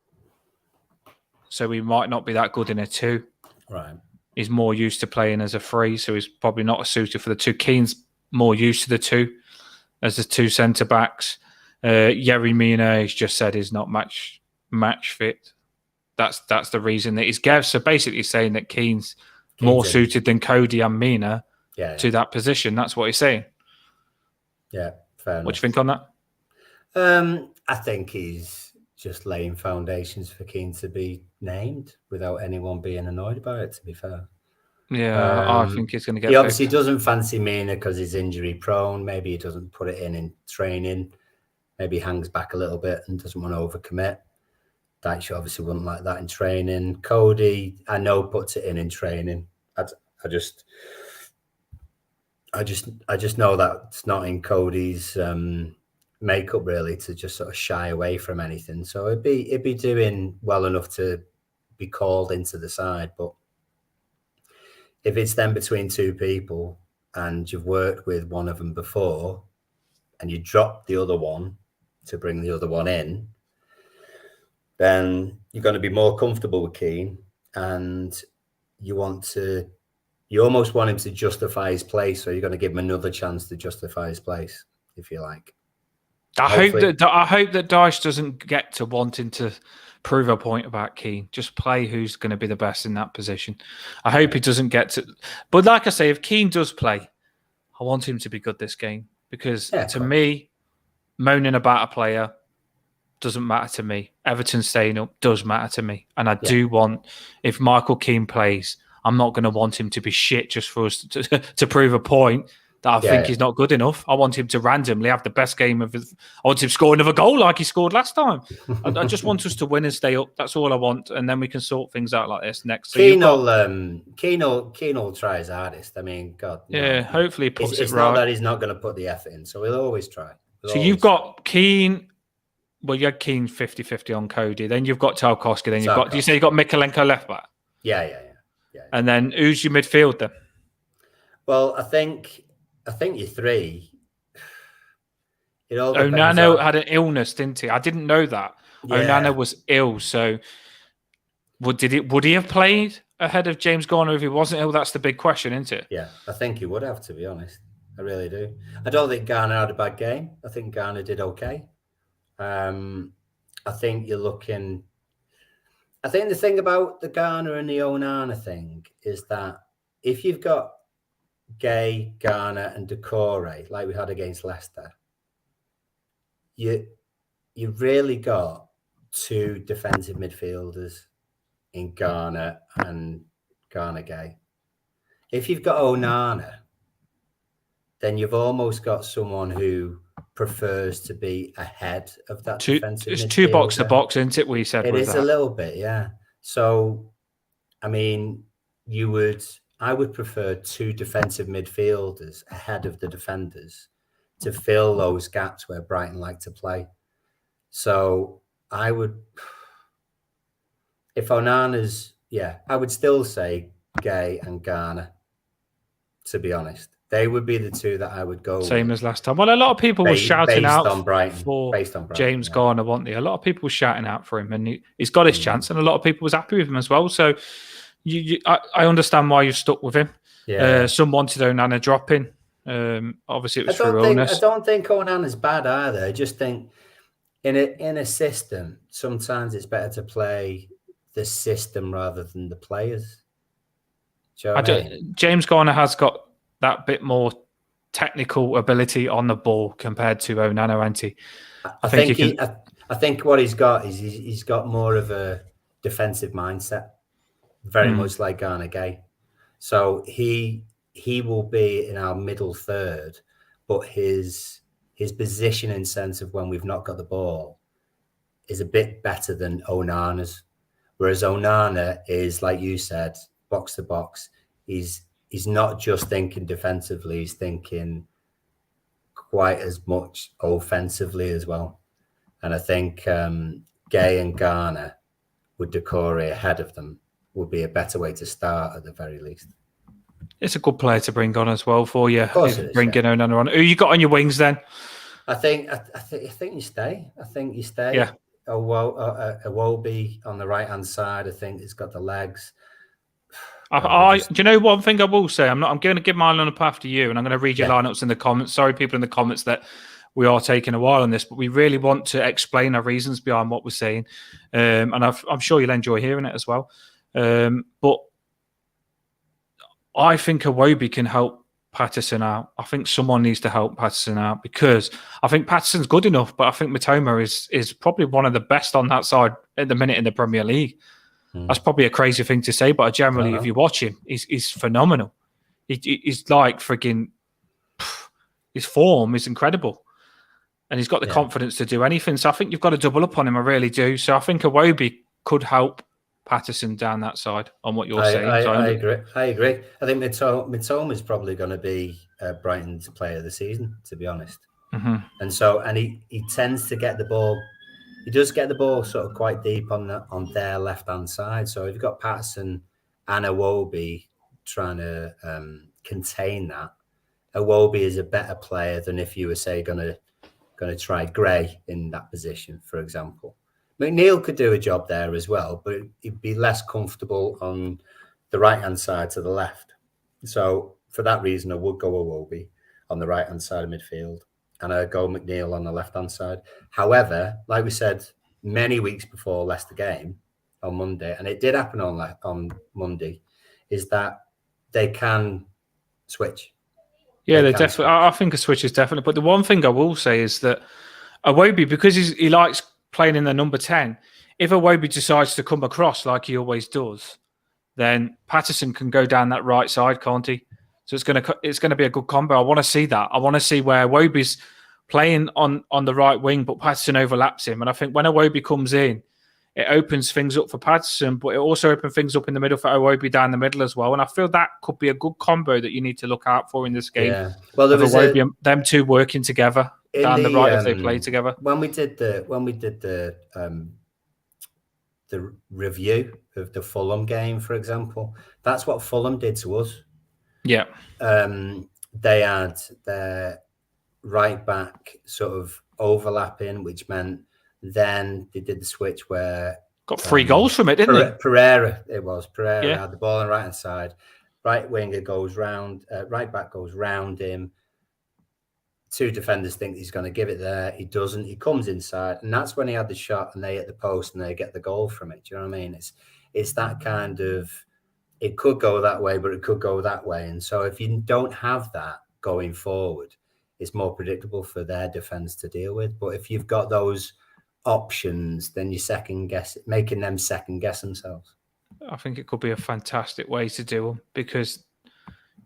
so he might not be that good in a 2. Right. He's more used to playing as a 3, so he's probably not suited for the 2. Keane's more used to the 2 as the 2 centre backs. Yerry Mina has just said he's not match fit. That's the reason that he's Gav. So basically saying that Keane's more suited than Cody and Mina to that position. That's what he's saying. Yeah, fair enough. What do you think on that? I think he's just laying foundations for Keane to be named without anyone being annoyed about it, to be fair. Yeah, I think he's going to get He obviously doesn't fancy Mina because he's injury prone. Maybe he doesn't put it in training. Maybe he hangs back a little bit and doesn't want to overcommit. Dyche obviously wouldn't like that in training. Cody, I know, puts it in training. I just know that it's not in Cody's makeup really to just sort of shy away from anything. So it'd be doing well enough to be called into the side. But if it's then between 2 people and you've worked with one of them before and you drop the other one to bring the other one in, then you're going to be more comfortable with Keane and you almost want him to justify his place, so you're going to give him another chance to justify his place, if you like. I hope that Dyche doesn't get to wanting to prove a point about Keane. Just play who's going to be the best in that position. I hope he doesn't get to... But like I say, if Keane does play, I want him to be good this game. Because to me, moaning about a player doesn't matter to me. Everton staying up does matter to me. And I do want... If Michael Keane plays, I'm not going to want him to be shit just for us to prove a point that I think he's not good enough. I want him to randomly have the best game of his... I want him to score another goal like he scored last time. I just want us to win and stay up. That's all I want. And then we can sort things out like this next. So Keane will try his hardest. I mean, God. Yeah, hopefully he puts it right. It's not that he's not going to put the effort in, so he'll always try. You've got Keane... Well, you had Keane 50-50 on Cody. Then you've got Tarkowski. Then you've got... Do you say you've got Mikalenko left back? Yeah. And then who's your midfield then? Well, I think your 3. It all Onana had an illness, didn't he? I didn't know that. Yeah. Onana was ill, so would he have played ahead of James Garner if he wasn't ill? That's the big question, isn't it? Yeah, I think he would have, to be honest. I really do. I don't think Garner had a bad game. I think Garner did okay. I think you're looking... I think the thing about the Garner and the Onana thing is that if you've got Gay, Garner and Decore, like we had against Leicester, you've really got 2 defensive midfielders in Garner and Garner Gay. If you've got Onana, then you've almost got someone who prefers to be ahead of that defensive midfielder. It's 2 box to box, isn't it? We said it is that. A little bit, yeah. So, I mean, I would prefer 2 defensive midfielders ahead of the defenders to fill those gaps where Brighton like to play. So I would, if Onana's, I would still say Gay and Garner, to be honest. They would be the 2 that I would go Same as last time. Well, a lot of people were shouting out for James Garner, weren't they? A lot of people were shouting out for him, and he's got his chance, and a lot of people was happy with him as well. So I understand why you've stuck with him. Yeah. Some wanted Onana dropping. Obviously, it was for illness. I don't think Onana's bad either. I just think in a system, sometimes it's better to play the system rather than the players. Do you know what I mean? James Garner has got that bit more technical ability on the ball compared to Onana, hasn't he? I think what he's got is he's got more of a defensive mindset, very much like Garner Gay. So he will be in our middle third, but his position in sense of when we've not got the ball is a bit better than Onana's. Whereas Onana is, like you said, box to box. He's not just thinking defensively, he's thinking quite as much offensively as well. And I think Gay and Garner with Decore ahead of them would be a better way to start at the very least. It's a good player to bring on as well for you. Of course, it is, bringing Onana on. Who you got on your wings then? I think you stay. I think you stay. Yeah. Iwobi on the right hand side. I think he's got the legs. Do you know one thing I will say? I'm going to give my lineup after you, and I'm going to read your lineups in the comments. Sorry, people in the comments, that we are taking a while on this, but we really want to explain our reasons behind what we're saying, and I'm sure you'll enjoy hearing it as well. But I think Iwobi can help Patterson out. I think someone needs to help Patterson out, because I think Patterson's good enough, but I think Mitoma is probably one of the best on that side at the minute in the Premier League. That's probably a crazy thing to say, but generally, if you watch him, he's phenomenal. He's like freaking. His form is incredible, and he's got the confidence to do anything. So I think you've got to double up on him. I really do. So I think Iwobi could help Patterson down that side on what you're saying. I agree. I think Mitoma is probably going to be Brighton's player of the season, to be honest. Mm-hmm. And he tends to get the ball. He does get the ball sort of quite deep on their left hand side. So if you've got Patterson and Iwobi trying to contain that, Iwobi is a better player than if you were, say, going to try Gray in that position, for example. McNeil could do a job there as well, but he'd be less comfortable on the right-hand side to the left. So for that reason, I would go Iwobi on the right-hand side of midfield, and I'd go McNeil on the left-hand side. However, like we said many weeks before Leicester game on Monday, and it did happen on Monday, is that they can switch. Yeah, they definitely. I think a switch is definitely. But the one thing I will say is that Iwobi, because he likes playing in the number 10, if Iwobi decides to come across like he always does, then Patterson can go down that right side, can't he? So it's going to be a good combo. I want to see that. I want to see where Iwobi's playing on the right wing, but Patterson overlaps him. And I think when Iwobi comes in, it opens things up for Patterson, but it also opens things up in the middle for Iwobi down the middle as well. And I feel that could be a good combo that you need to look out for in this game. Yeah. Well, there was Iwobi, them two working together down the right if they play together. When we did the review of the Fulham game, for example, that's what Fulham did to us. Yeah. They had their right back sort of overlapping, which meant then they did the switch where got 3 goals from it, didn't they? Pereira had the ball on the right hand side. Right winger goes round, right back goes round him. 2 defenders think he's going to give it there. He doesn't. He comes inside, and that's when he had the shot, and they hit the post, and they get the goal from it. Do you know what I mean? It's that kind of. It could go that way, but it could go that way, and so if you don't have that going forward, it's more predictable for their defense to deal with. But if you've got those options, then you're making them second guess themselves. I think it could be a fantastic way to do them, because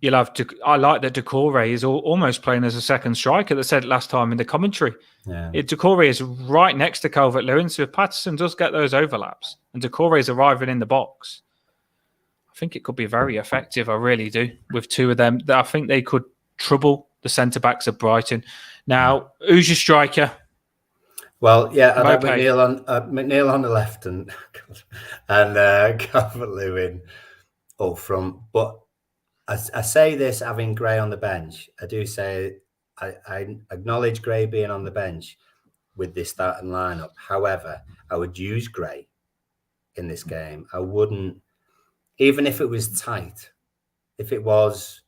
you'll have to. I like that Decore is almost playing as a second striker. They said it last time in the commentary. Yeah, Decore is right next to Calvert-Lewin, so if Patterson does get those overlaps and Decore is arriving in the box, I think it could be very effective. I really do. With 2 of them, I think they could trouble the centre backs of Brighton. Now, who's your striker? Well, yeah, I've had McNeil on the left and Calvert-Lewin up front. But I say this having Gray on the bench. I do say I acknowledge Gray being on the bench with this starting lineup. However, I would use Gray in this game. I wouldn't, even if it was tight, if it was,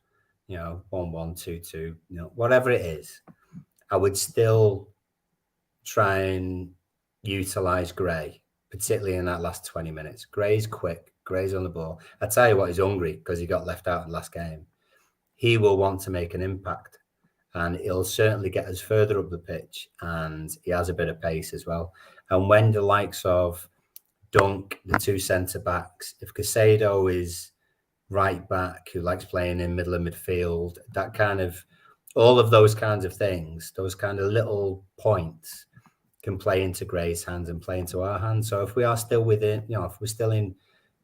1-1, 2-2, whatever it is, I would still try and utilize Gray, particularly in that last 20 minutes. Gray's quick. Gray's on the ball. I tell you what, he's hungry because he got left out in the last game. He will want to make an impact, and he'll certainly get us further up the pitch, and he has a bit of pace as well. And when the likes of Dunk, the 2 centre-backs, if Caicedo is right back who likes playing in middle of midfield. That kind of, all of those kinds of things, those kind of little points can play into Gray's hands and play into our hands. So if we are still within, if we're still in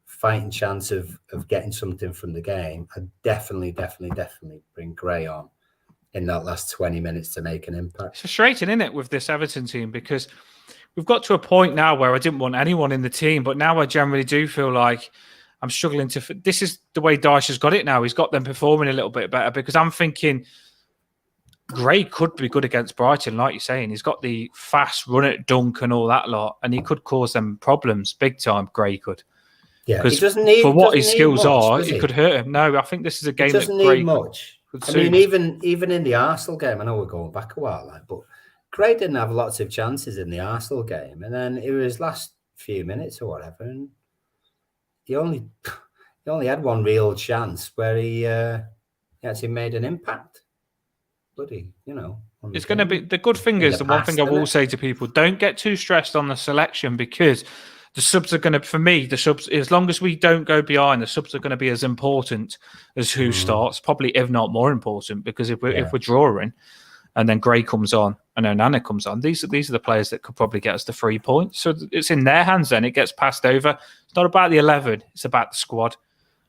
fighting chance of getting something from the game, I'd definitely bring Gray on in that last 20 minutes to make an impact. It's frustrating, isn't it, with this Everton team? Because we've got to a point now where I didn't want anyone in the team, but now I generally do feel like I'm struggling to... This is the way Dyche has got it now. He's got them performing a little bit better, because I'm thinking Gray could be good against Brighton, like you're saying. He's got the fast run at dunk and all that lot, and he could cause them problems big time, Gray could. Yeah, he doesn't need... For what his skills are, it could hurt him. No, I think this is a game that Gray much. I mean, even in the Arsenal game, I know we're going back a while, but Gray didn't have lots of chances in the Arsenal game, and then it was last few minutes or whatever, and he only had one real chance where he actually made an impact. Bloody, it's going to be the good thing is the one thing I will say to people: don't get too stressed on the selection, because the subs are going to, for me, the subs, as long as we don't go behind, the subs are going to be as important as who starts, probably if not more important, because if we're drawing, and then Gray comes on and Onana comes on, these are the players that could probably get us the 3 points. So it's in their hands. Then it gets passed over. It's not about the 11; it's about the squad.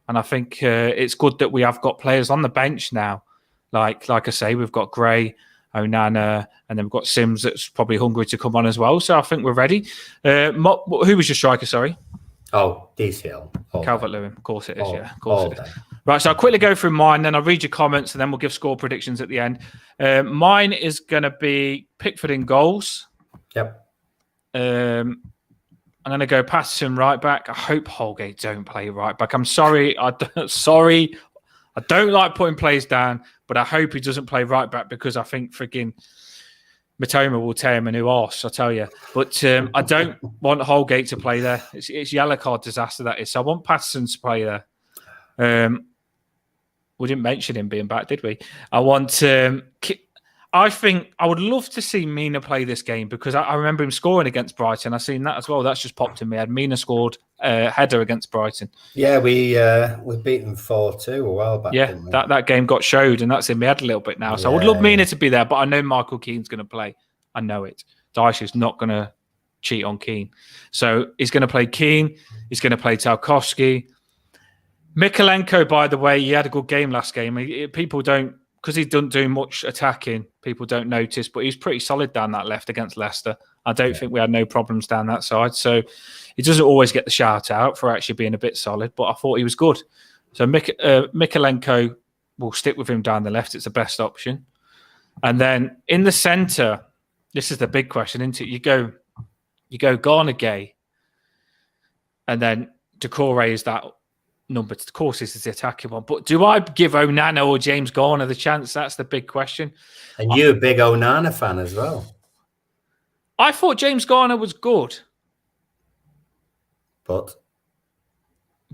And I think it's good that we have got players on the bench now. Like I say, we've got Gray, Onana, and then we've got Sims that's probably hungry to come on as well. So I think we're ready. Who was your striker, sorry? Oh, DCL. Calvert-Lewin. Of course it is, yeah. Of course it is. Right, so I'll quickly go through mine, then I'll read your comments, and then we'll give score predictions at the end. Mine is going to be Pickford in goals. Yep. I'm going to go Patterson right back. I hope Holgate don't play right back. I'm sorry. I don't like putting players down, but I hope he doesn't play right back, because I think freaking Matoma will tear him a new arse, I'll tell you. But I don't want Holgate to play there. It's yellow card disaster, that is. So I want Patterson to play there. We didn't mention him being back, did we? I think I would love to see Mina play this game, because I remember him scoring against Brighton. I've seen that as well. That's just popped in my head. Mina scored a header against Brighton. Yeah, we beat them 4-2 a while back. Yeah, that game got showed, and that's in my head a little bit now. So I would love Mina to be there, but I know Michael Keane's going to play. I know it. Dyche is not going to cheat on Keane. So he's going to play Keane. He's going to play Tarkowski. Mikalenko, by the way, he had a good game last game. People don't, because he doesn't do much attacking, people don't notice, but he's pretty solid down that left against Leicester. I don't think we had no problems down that side. So he doesn't always get the shout out for actually being a bit solid, but I thought he was good. So Mikalenko will stick with him down the left. It's the best option. And then in the centre, this is the big question, isn't it? You go Garner-Gay, and then Doucouré is that number. Of course, this is the attacking one. But do I give Onana or James Garner the chance? That's the big question. And you're a big Onana fan as well. I thought James Garner was good. But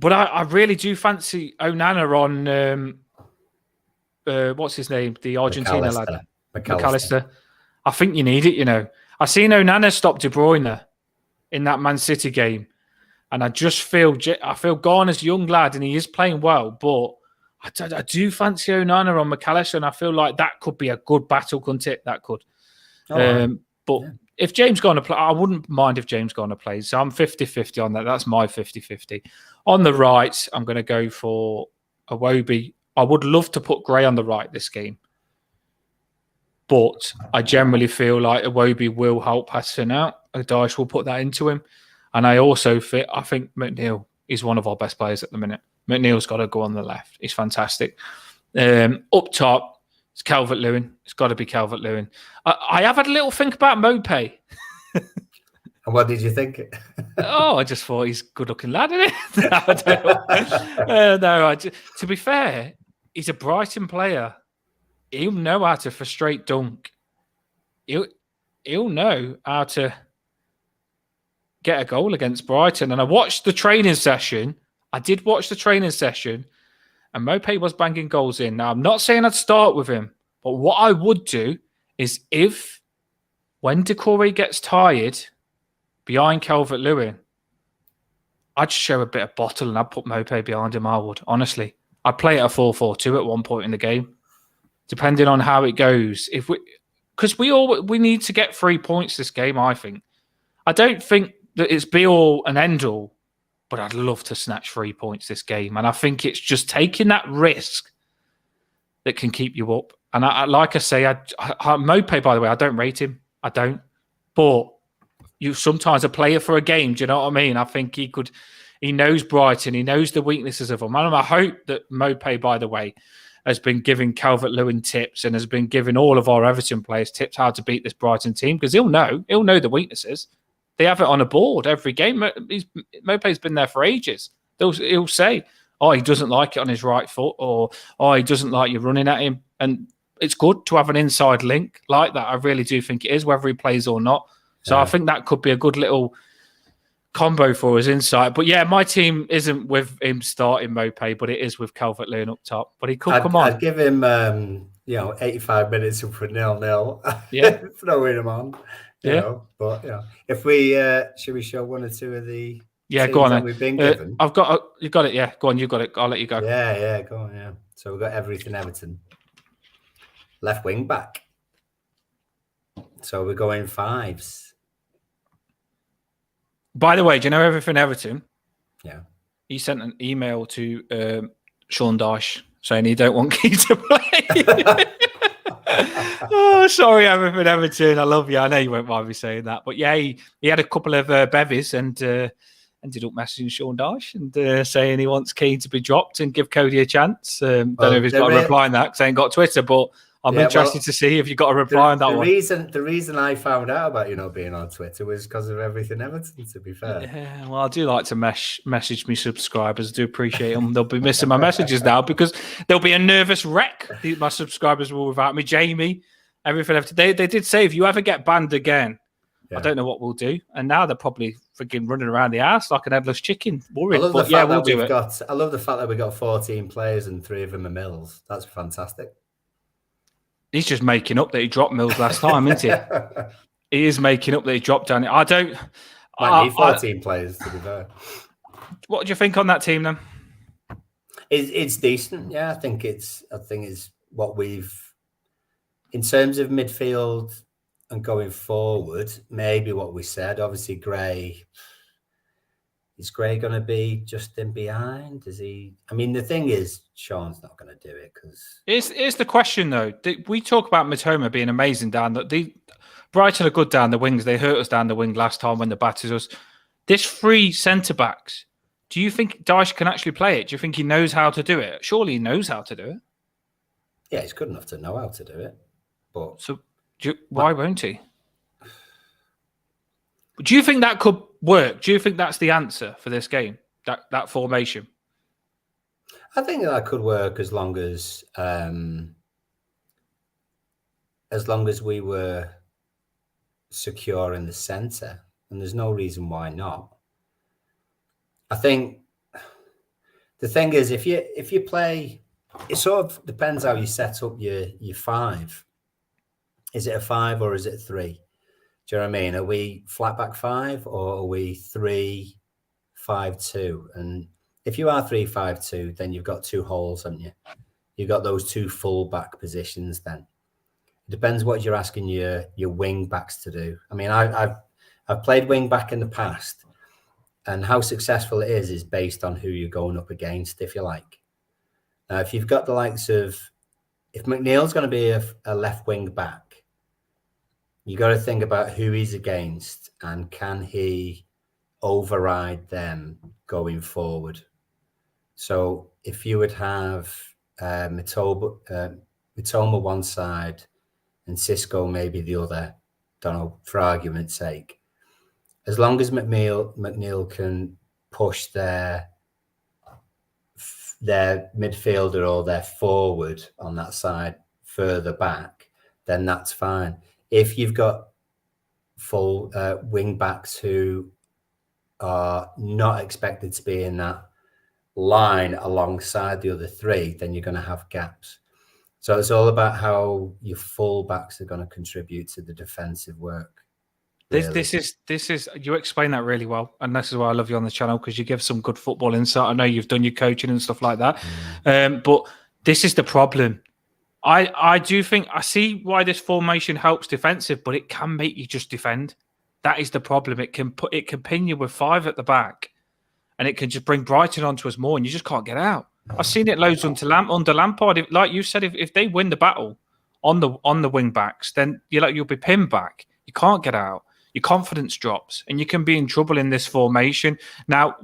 I really do fancy Onana on, what's his name? The Argentina lad. McAllister. I think you need it, I seen Onana stop De Bruyne in that Man City game. And I just feel Garner's a young lad, and he is playing well, but I do fancy Onana on McAllister, and I feel like that could be a good battle, couldn't it? That could. If James Garner plays, I wouldn't mind if James Garner plays. So I'm 50-50 on that. That's my 50-50. On the right, I'm going to go for Iwobi. I would love to put Gray on the right this game, but I generally feel like Iwobi will help Patterson out. Dyche will put that into him. And I think McNeil is one of our best players at the minute. McNeil's got to go on the left. He's fantastic. Up top, it's Calvert-Lewin. It's got to be Calvert-Lewin. I have had a little think about Mopé. And what did you think? I just thought he's a good-looking lad, isn't it? No, I don't know. To be fair, he's a Brighton player. He'll know how to frustrate dunk. He'll know how to get a goal against Brighton. And I watched the training session. I did watch the training session, and Mopé was banging goals in. Now, I'm not saying I'd start with him, but what I would do is when Doucouré gets tired behind Calvert-Lewin, I'd show a bit of bottle and I'd put Mopé behind him, I would, honestly. I'd play it a 4-4-2 at one point in the game, depending on how it goes. Because we need to get 3 points this game, I think. I don't think that it's be all and end all, but I'd love to snatch 3 points this game. And I think it's just taking that risk that can keep you up. And like I say, Mope, by the way, I don't rate him. I don't. But you sometimes a player for a game, do you know what I mean? I think he knows Brighton, he knows the weaknesses of them. And I hope that Mope, by the way, has been giving Calvert-Lewin tips and has been giving all of our Everton players tips how to beat this Brighton team, because he'll know the weaknesses. They have it on a board every game. Mope's been there for ages. He'll say, oh, he doesn't like it on his right foot, or oh, he doesn't like you running at him. And it's good to have an inside link like that. I really do think it is, whether he plays or not. So yeah. I think that could be a good little combo for his insight. But yeah, my team isn't with him starting Mope, but it is with Calvert-Lewin up top. But he could come on. I'd give him 85 minutes up for 0-0. Yeah. Throwing him on. You know, but if we should we show one or two of the go on. We've been given. You got it. Yeah, go on. You got it. I'll let you go. Yeah, go on. Yeah. So we've got Everton. Left wing back. So we're going 5s. By the way, do you know Everton? Yeah. He sent an email to Sean Dyche saying he don't want Key to play. Oh, sorry, Everton. I love you. I know you won't mind me saying that. But yeah, he had a couple of bevies and ended up messaging Sean Dyche and saying he wants Keane to be dropped and give Cody a chance. Don't know if he's got a reply on that because I ain't got Twitter, but I'm interested to see if you got a reply on that one. The reason I found out about you not being on Twitter was because of everything Everton, to be fair. Yeah, well, I do like to message me subscribers. I do appreciate them. They'll be missing my messages now because there'll be a nervous wreck. My subscribers will without me. Jamie, everything Everton. They did say if you ever get banned again, I don't know what we'll do. And now they're probably freaking running around the house like an headless chicken. Worried. We'll do it. I love the fact that we've got 14 players and 3 of them are Mills. That's fantastic. He's just making up that he dropped Mills last time, isn't he? He is making up that he dropped down. I don't. Might need 14 players to be fair. What do you think on that team then? It's decent. Yeah, I think it's what we've in terms of midfield and going forward. Maybe what we said. Obviously, Gray. Is Gray going to be just in behind? Is he? I mean, the thing is, Sean's not going to do it because. It's the question though. We talk about Mitoma being amazing down the Brighton are good down the wings. They hurt us down the wing last time when they battered us. This 3 centre backs. Do you think Dyche can actually play it? Do you think he knows how to do it? Surely he knows how to do it. Yeah, he's good enough to know how to do it. But so why won't he? Do you think that could work? Do you think that's the answer for this game? That formation? I think that could work as long as we were secure in the centre, and there's no reason why not. I think the thing is, if you play, it sort of depends how you set up your 5. Is it a 5 or is it a 3? Do you know what I mean? Are we flat back 5 or are we 3-5-2? And if you are 3-5-2, then you've got 2 holes, haven't you? You've got those 2 full back positions. Then it depends what you're asking your wing backs to do. I mean, I've played wing back in the past, and how successful it is based on who you're going up against, if you like. Now, if you've got the likes of, if McNeil's going to be a left wing back, you got to think about who he's against and can he override them going forward. So if you would have Mitoma one side and Cisco maybe the other, don't know, for argument's sake, as long as McNeil can push their midfielder or their forward on that side further back, then that's fine. If you've got full wing backs who are not expected to be in that line alongside the other 3, then you're going to have gaps. So it's all about how your full backs are going to contribute to the defensive work. really. This is you explain that really well, and this is why I love you on the channel, because you give some good football insight. I know you've done your coaching and stuff like that, but this is the problem. I do think I see why this formation helps defensive, but it can make you just defend. That is the problem. It can pin you with 5 at the back, and it can just bring Brighton onto us more, and you just can't get out. I've seen it loads under Lampard. Like you said, if they win the battle on the wing backs, then you'll be pinned back. You can't get out. Your confidence drops, and you can be in trouble in this formation. Now,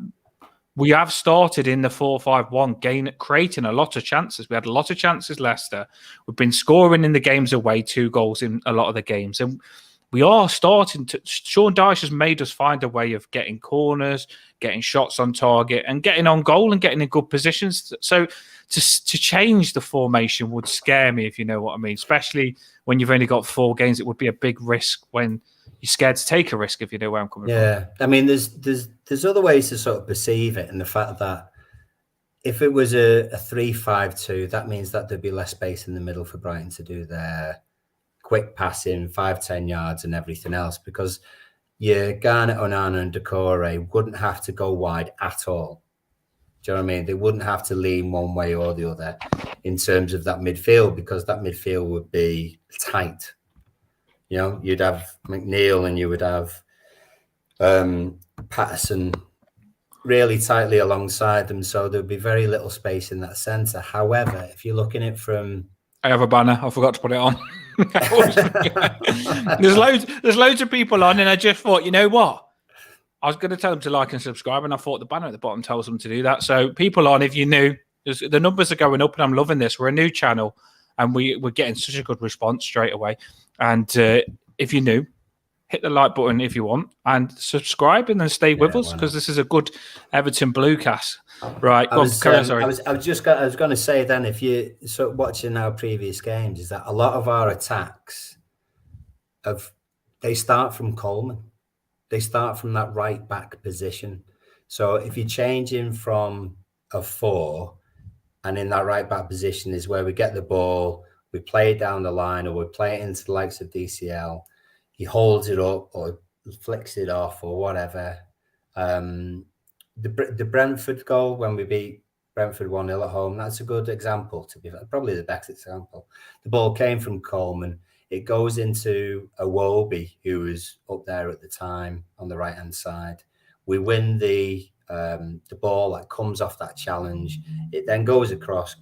we have started in the 4-5-1, creating a lot of chances. We had a lot of chances, Leicester. We've been scoring in the games away, 2 goals in a lot of the games. And we are starting to... Sean Dyche has made us find a way of getting corners, getting shots on target, and getting on goal and getting in good positions. So to change the formation would scare me, if you know what I mean, especially when you've only got 4 games. It would be a big risk when you're scared to take a risk, if you know where I'm coming from. Yeah, I mean, there's other ways to sort of perceive it, and the fact that if it was a 3-5-2, that means that there'd be less space in the middle for Brighton to do their quick passing, 5-10 yards, and everything else, because your Garnett, Onana, and Decore wouldn't have to go wide at all. Do you know what I mean? They wouldn't have to lean one way or the other in terms of that midfield, because that midfield would be tight. You know, you'd have McNeil and you would have Patterson really tightly alongside them. So there'd be very little space in that centre. However, if you're looking at it from... I have a banner. I forgot to put it on. There's loads of people on, and I just thought, you know what? I was going to tell them to like and subscribe, and I thought the banner at the bottom tells them to do that. So people on, if you're new, the numbers are going up, and I'm loving this. We're a new channel, and we're getting such a good response straight away. And if you're new, hit the like button if you want, and subscribe, and then stay with us, because this is a good Everton Blue cast. Right. I was going to say then, if you're sort of watching our previous games, is that a lot of our attacks they start from Coleman. They start from that right back position. So if you're changing from a 4, and in that right back position is where we get the ball, we play it down the line, or we play it into the likes of DCL. He holds it up or flicks it off or whatever. The Brentford goal, when we beat Brentford 1-0 at home, that's a good example, to be fair, probably the best example. The ball came from Coleman. It goes into Iwobi, who was up there at the time on the right-hand side. We win the ball that comes off that challenge. It then goes across,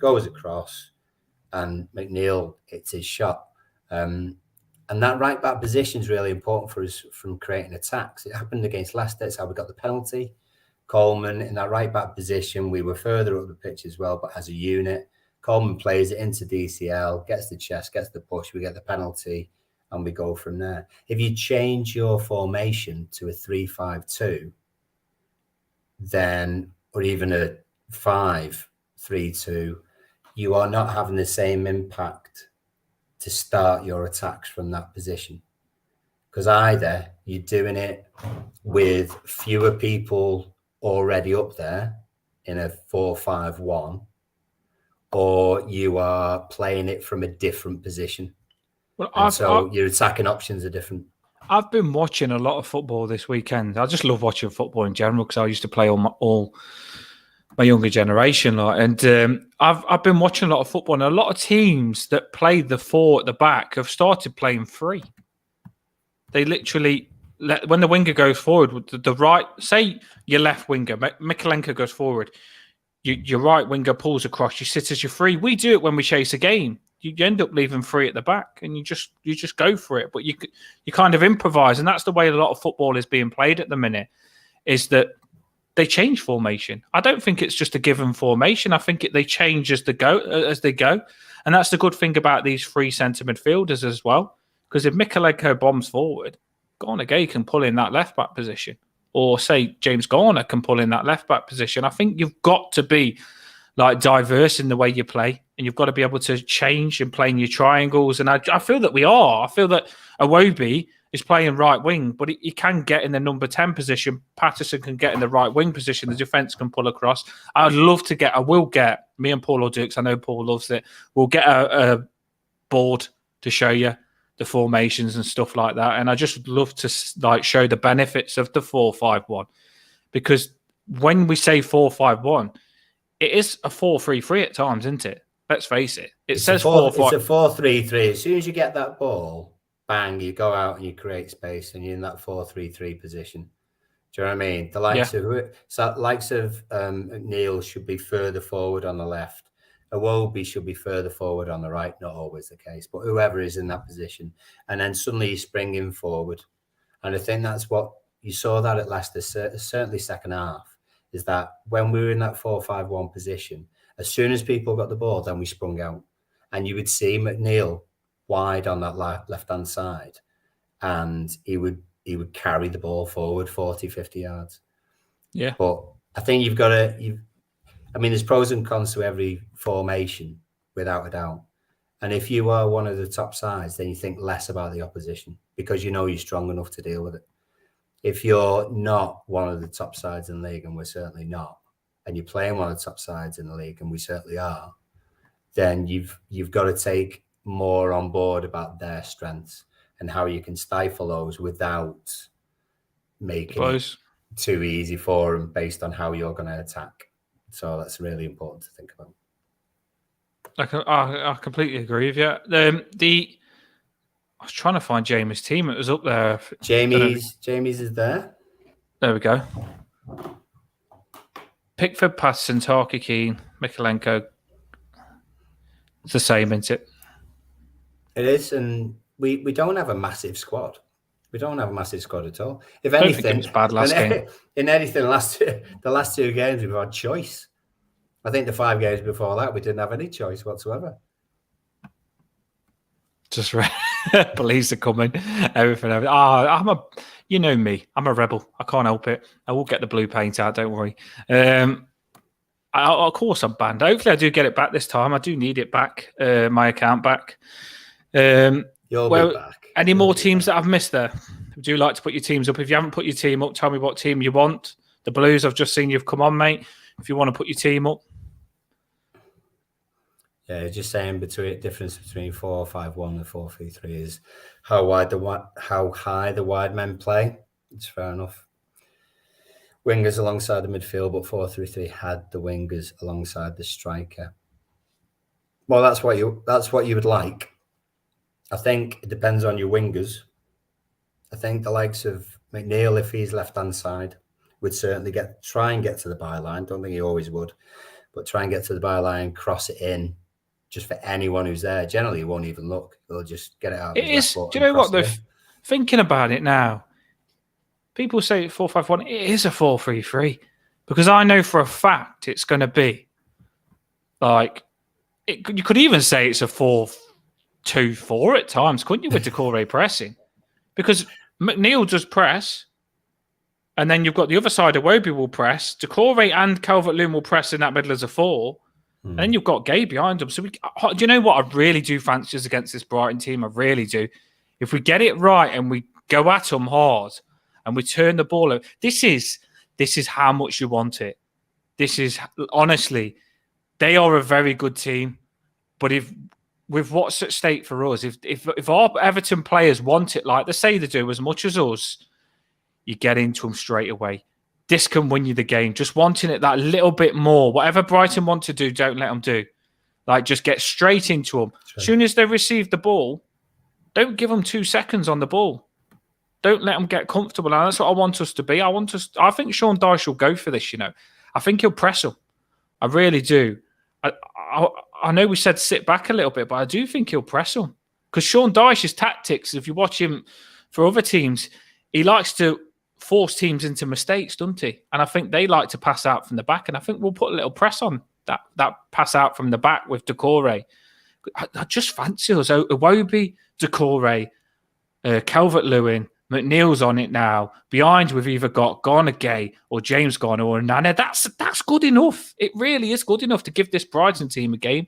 and McNeil hits his shot. And that right back position is really important for us from creating attacks. It happened against Leicester. It's how we got the penalty. Coleman in that right back position. We were further up the pitch as well, but as a unit, Coleman plays it into DCL, gets the chest, gets the push. We get the penalty, and we go from there. If you change your formation to a 3-5-2, then, or even a 5-3-2, you are not having the same impact to start your attacks from that position, because either you're doing it with fewer people already up there in a 4-5-1, or you are playing it from a different position. Well, your attacking options are different. I've been watching a lot of football this weekend. I just love watching football in general, because I used to play all my younger generation, and I've been watching a lot of football, and a lot of teams that played the 4 at the back have started playing 3. They literally when the winger goes forward with the right, say your left winger, Mikalenko goes forward, your right winger pulls across, you sit as your 3. We do it when we chase a game. You end up leaving 3 at the back, and you just go for it. But you kind of improvise, and that's the way a lot of football is being played at the minute. Is that they change formation. I don't think it's just a given formation. I think they change as they go, and that's the good thing about these 3 centre midfielders as well. Because if Mikalenko bombs forward, Garner Gay can pull in that left back position, or say James Garner can pull in that left back position. I think you've got to be like diverse in the way you play, and you've got to be able to change and play in your triangles. And I feel that we are. I feel that Iwobi is playing right wing, but he can get in the number 10 position. Patterson can get in the right wing position. The defence can pull across. I will get, me and Paul will do it, because I know Paul loves it. We'll get a board to show you the formations and stuff like that. And I just love to like show the benefits of the 4-5-1, because when we say 4-5-1, it is a 4-3-3 at times, isn't it? Let's face it. It says 4-5. It's a 4-3-3. As soon as you get that ball, bang, you go out and you create space, and you're in that 4-3-3 position. Do you know what I mean? The likes of McNeil should be further forward on the left. Iwobi should be further forward on the right. Not always the case, but whoever is in that position, and then suddenly you spring him forward. And I think that's what you saw that at Leicester, certainly second half, is that when we were in that 4-5-1 position, as soon as people got the ball, then we sprung out, and you would see McNeil wide on that left-hand side, and he would carry the ball forward 40, 50 yards. Yeah. But I think you've got to, there's pros and cons to every formation, without a doubt. And if you are one of the top sides, then you think less about the opposition because you know you're strong enough to deal with it. If you're not one of the top sides in the league, and we're certainly not, and you're playing one of the top sides in the league, and we certainly are, then you've got to take more on board about their strengths and how you can stifle those without making it too easy for them based on how you're going to attack. So that's really important to think about. I completely agree with you. I was trying to find Jamie's team. It was up there. Jamie's is there. There we go. Pickford, Patterson, Tarky, Keane, Mikalenko. It's the same, isn't it? It is, and we don't have a massive squad. We don't have a massive squad at all. If I anything, think it was bad last game. In anything, the last 2 games we've had choice. I think the 5 games before that we didn't have any choice whatsoever. Just police are coming. Everything. You know me. I'm a rebel. I can't help it. I will get the blue paint out. Don't worry. Of course, I'm banned. Hopefully, I do get it back this time. I do need it back. My account back. You'll be back. Any more teams that I've missed there? Would you like to put your teams up? If you haven't put your team up, tell me what team you want. The Blues, I've just seen you've come on, mate. If you want to put your team up. Yeah, just saying difference between 4-5-1 and 4-3-3 is how high the wide men play. It's fair enough. Wingers alongside the midfield, but 4-3-3 had the wingers alongside the striker. Well, that's what you would like. I think it depends on your wingers. I think the likes of McNeil, if he's left-hand side, would certainly try and get to the byline. Don't think he always would, but try and get to the byline, cross it in, just for anyone who's there. Generally, he won't even look. He'll just get it out. It is. Do you know what? Thinking about it now, people say 4-5-1. It is a 4-3-3 because I know for a fact it's going to be like you could even say it's a 4-2-4 at times, couldn't you, with Doucouré pressing? Because McNeil does press, and then you've got the other side. Iwobi will press. Doucouré and Calvert-Lewin will press in that middle as a 4. And then you've got Gay behind them. So do you know what? I really do fancy us against this Brighton team. I really do. If we get it right and we go at them hard and we turn the ball over, this is how much you want it. This is, honestly, they are a very good team. But with what's at stake for us, if our Everton players want it like they say they do as much as us, you get into them straight away. This can win you the game. Just wanting it that little bit more. Whatever Brighton want to do, don't let them do. Like, just get straight into them. As soon as they receive the ball, don't give them 2 seconds on the ball. Don't let them get comfortable. And that's what I want us to be. I think Sean Dyche will go for this, I think he'll press them. I really do. I know we said sit back a little bit, but I do think he'll press them. Because Sean Dyche's tactics, if you watch him for other teams, he likes to force teams into mistakes, doesn't he? And I think they like to pass out from the back, and I think we'll put a little press on that pass out from the back with Doucouré. I just fancy us. Iwobi, Doucouré, Calvert-Lewin, McNeil's on it now. Behind, we've either got Garner Gay or James Garner or Nana. That's good enough. It really is good enough to give this Brighton team a game.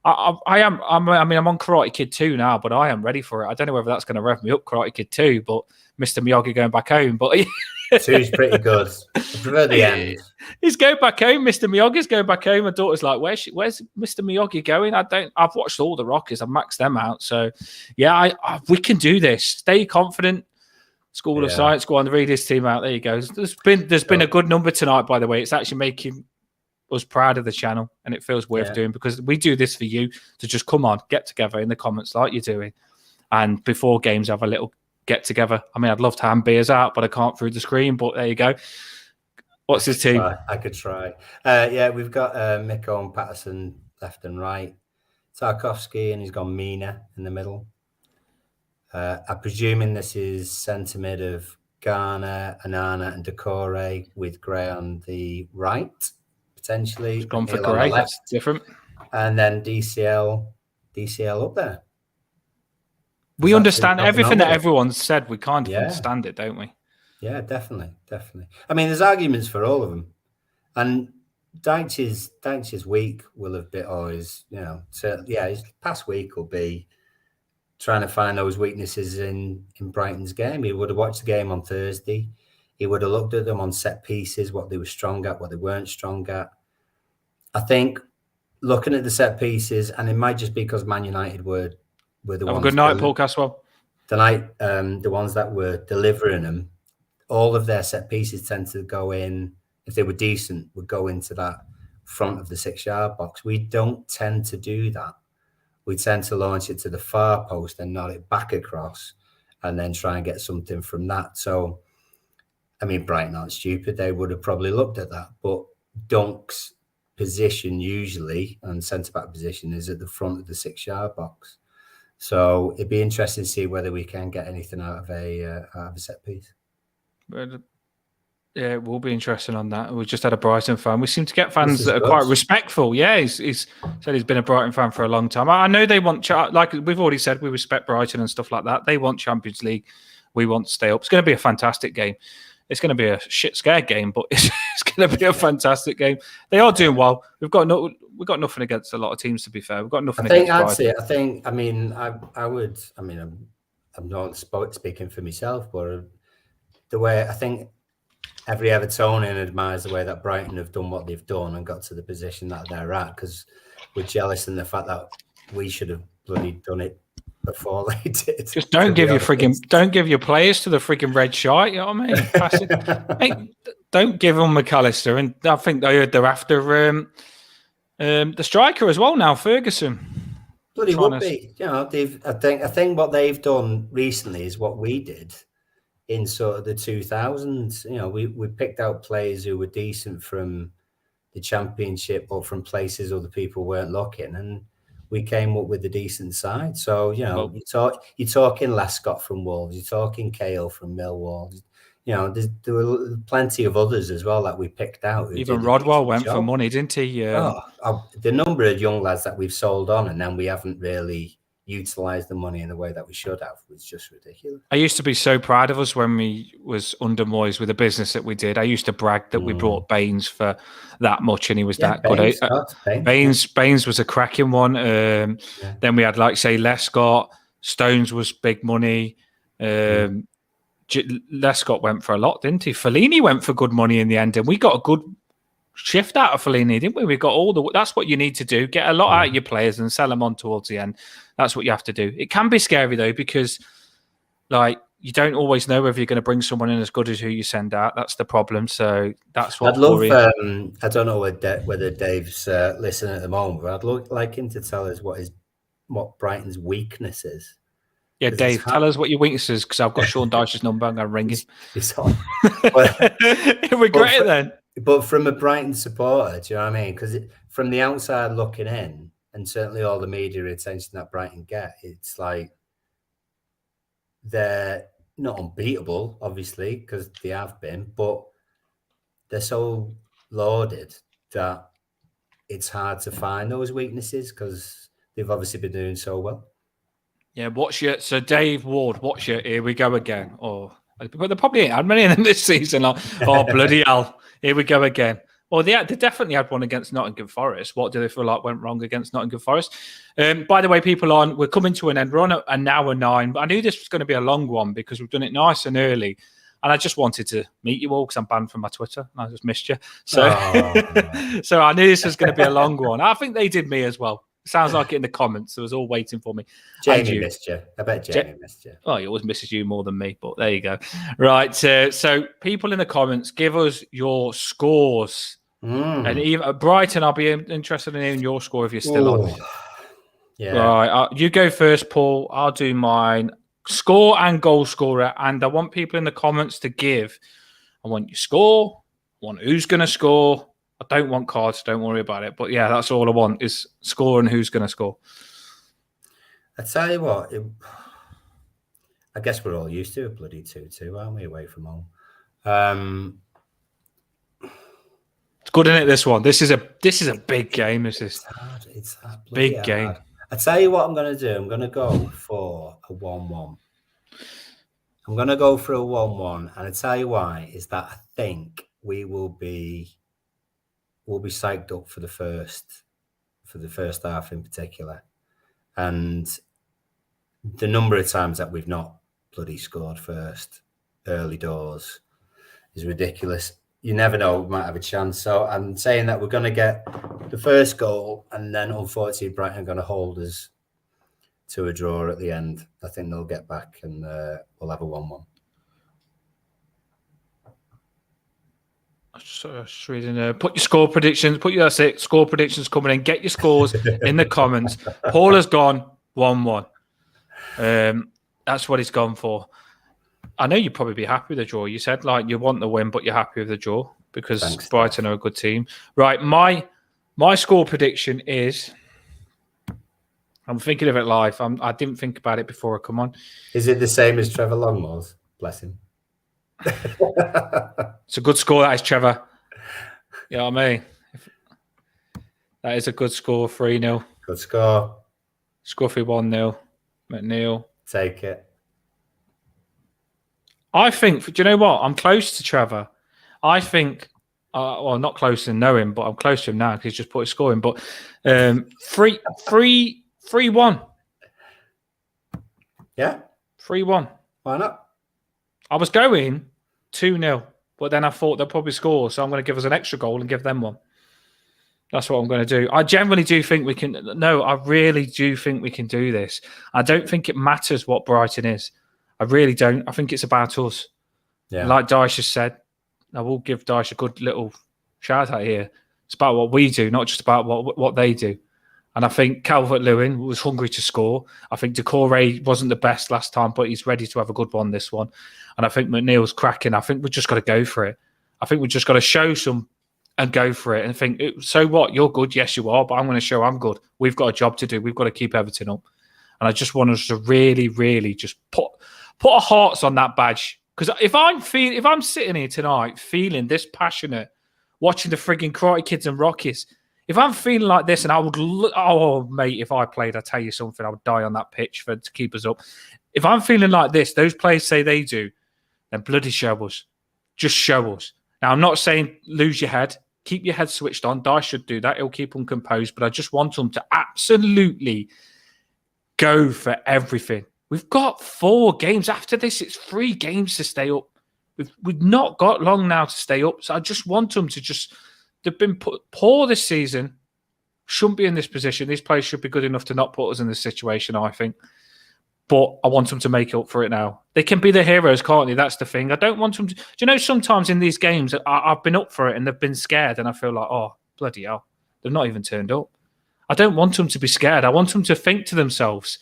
I'm on Karate Kid 2 now, but I am ready for it. I don't know whether that's going to rev me up, Karate Kid 2, but Mr. Miyagi going back home. But Two's pretty good. I prefer the end. He's going back home. Mr. Miyagi's going back home. My daughter's like, where's Mr. Miyagi going? I've watched all the Rockies. I've maxed them out. So, yeah, we can do this. Stay confident. School of Science. Go on, read his team out. There you go. There's been a good number tonight, by the way. It's actually making us proud of the channel, and it feels worth doing because we do this for you to just come on, get together in the comments like you're doing, and before games have a little get together. I mean, I'd love to hand beers out, but I can't through the screen. But there you go. What's his team? I could try. We've got Mikko and Patterson left and right, Tarkovsky, and he's got Mina in the middle. I'm presuming this is centre mid of Garner, Anana, and Decore with Gray on the right, potentially. He's gone for Gray. That's different. And then DCL up there. We understand everything that everyone's said. We kind of understand it, don't we? Yeah, definitely. I mean, there's arguments for all of them, and Dyche's week will have been always, his past week will be trying to find those weaknesses in Brighton's game. He would have watched the game on Thursday. He would have looked at them on set pieces, what they were strong at, what they weren't strong at. I think looking at the set pieces, and it might just be because Man United were the ones. Have a good night, Paul Caswell. Tonight, the ones that were delivering them, all of their set pieces tend to go in, if they were decent, would go into that front of the 6-yard box. We don't tend to do that. We tend to launch it to the far post and nod it back across and then try and get something from that. So, I mean, Brighton aren't stupid. They would have probably looked at that. But Dunk's position usually, and centre-back position, is at the front of the 6-yard box. So it'd be interesting to see whether we can get anything out of a set piece. But yeah, it will be interesting on that. We just had a Brighton fan. We seem to get fans that are quite respectful. Yeah, he's said he's been a Brighton fan for a long time. I know they want, like we've already said, we respect Brighton and stuff like that. They want Champions League. We want to stay up. It's going to be a fantastic game. It's going to be a shit scared game, but it's going to be a fantastic game. They are doing well. We've got nothing against a lot of teams, to be fair. We've got nothing against Brighton. I'm not speaking for myself, but the way I think every Evertonian admires the way that Brighton have done what they've done and got to the position that they're at, because we're jealous in the fact that we should have bloody done it before they did. Just don't give your players to the frigging red shite. You know what I mean? Don't give them McAllister, and I think they're after the striker as well now, Ferguson. Bloody would be. I think what they've done recently is what we did in sort of the 2000s. We picked out players who were decent from the Championship or from places other people weren't looking, and we came up with a decent side. So, you're talking Lescott from Wolves, you're talking Cahill from Millwall. There were plenty of others as well that we picked out. Even Rodwell went for money, didn't he? The number of young lads that we've sold on and then we haven't really utilised the money in the way that we should have was just ridiculous. I used to be so proud of us when we was under Moyes with the business that we did. I used to brag that we brought Baines for that much and he was that good. Baines was a cracking one. Then we had, like, say, Lescott. Stones was big money. Lescott went for a lot, didn't he? Fellaini went for good money in the end, and we got a good shift out of Fellaini, didn't we? We got that's what you need to do. Get a lot out of your players and sell them on towards the end. That's what you have to do. It can be scary though, because like you don't always know whether you're going to bring someone in as good as who you send out. That's the problem. So that's what I'd love. I don't know whether Dave's listening at the moment, but I'd like him to tell us what Brighton's weakness is. Yeah, Dave, tell us what your weakness is, because I've got Sean Dyche's number. I'm going to ring him. He's on. He'll regret it then. But from a Brighton supporter, do you know what I mean? Because from the outside looking in, and certainly all the media attention that Brighton get, it's like they're not unbeatable, obviously, because they have been, but they're so lauded that it's hard to find those weaknesses because they've obviously been doing so well. Yeah, so Dave Ward, here we go again. But they probably ain't had many of them this season. Bloody hell, here we go again. Well, they definitely had one against Nottingham Forest. What do they feel like went wrong against Nottingham Forest? By the way, people we're coming to an end. We're on an hour 9. But I knew this was going to be a long one because we've done it nice and early. And I just wanted to meet you all because I'm banned from my Twitter and I just missed you. So, so I knew this was going to be a long one. I think they did me as well. Sounds like it in the comments. It was all waiting for me. Jamie missed you. I bet Jamie missed you. Oh, he always misses you more than me, but there you go. Right. So people in the comments, give us your scores. And even at Brighton, I'll be interested in hearing your score if you're still on. Yeah. Right. You go first, Paul. I'll do mine. Score and goal scorer. And I want people in the comments to give. I want your score. I want who's going to score. I don't want cards. Don't worry about it. But yeah, that's all I want is score and who's going to score. I tell you what, I guess we're all used to a bloody 2-2, aren't we, away from home? It's good, isn't it, this one? This is a big game. This is it's hard. Big game. Hard. I tell you what I'm going to do. I'm going to go for a 1-1. I'm going to go for a 1-1. And I tell you why, is that I think we'll be psyched up for the first half in particular. And the number of times that we've not bloody scored first early doors is ridiculous. You never know, we might have a chance. So I'm saying that we're going to get the first goal, and then unfortunately Brighton are going to hold us to a draw at the end. I think they'll get back, and we'll have a 1-1. Just reading. Put your score predictions. That's it. Score predictions coming in. Get your scores in the comments. Paul has gone 1-1. That's what he's gone for. I know you'd probably be happy with the draw. You said like you want the win, but you're happy with the draw because Thanks, Brighton are a good team. Right, my score prediction is. I'm thinking of it live. I didn't think about it before I come on. Is it the same as Trevor Longmore's? Bless him. It's a good score, that is, Trevor. You know what I mean? That is a good score, 3-0. Good score. Scruffy 1-0. McNeil. Take it. I think, do you know what? I'm close to Trevor. I think, well, not close to know him, but I'm close to him now because he's just put his score in. But 3-1. Yeah. 3-1. Why not? I was going 2-0, but then I thought they'll probably score, so I'm going to give us an extra goal and give them one. That's what I'm going to do. I generally do think we can. No, I really do think we can do this. I don't think it matters what Brighton is. I really don't. I think it's about us. Yeah. Like Dyche has said, I will give Dyche a good little shout out here. It's about what we do, not just about what they do. And I think Calvert-Lewin was hungry to score. I think Decore wasn't the best last time, but he's ready to have a good one this one. And I think McNeil's cracking. I think we've just got to go for it. I think we've just got to show some and go for it and think, so what? You're good. Yes, you are. But I'm going to show I'm good. We've got a job to do. We've got to keep Everton up. And I just want us to really, really just put our hearts on that badge. Because if I'm sitting here tonight feeling this passionate, watching the frigging Karate Kids and Rockies, if I'm feeling like this, and I would, mate, if I played, I tell you something, I would die on that pitch to keep us up. If I'm feeling like this, those players say they do, then bloody show us. Just show us. Now, I'm not saying lose your head. Keep your head switched on. Dyche should do that. He'll keep them composed. But I just want them to absolutely go for everything. We've got 4 games. After this, it's 3 games to stay up. We've not got long now to stay up. So I just want them to just... They've been poor this season. Shouldn't be in this position. These players should be good enough to not put us in this situation, I think. But I want them to make up for it now. They can be the heroes, can't they? That's the thing. I don't want them to... Do you know, sometimes in these games, I've been up for it and they've been scared and I feel like, oh, bloody hell. They've not even turned up. I don't want them to be scared. I want them to think to themselves,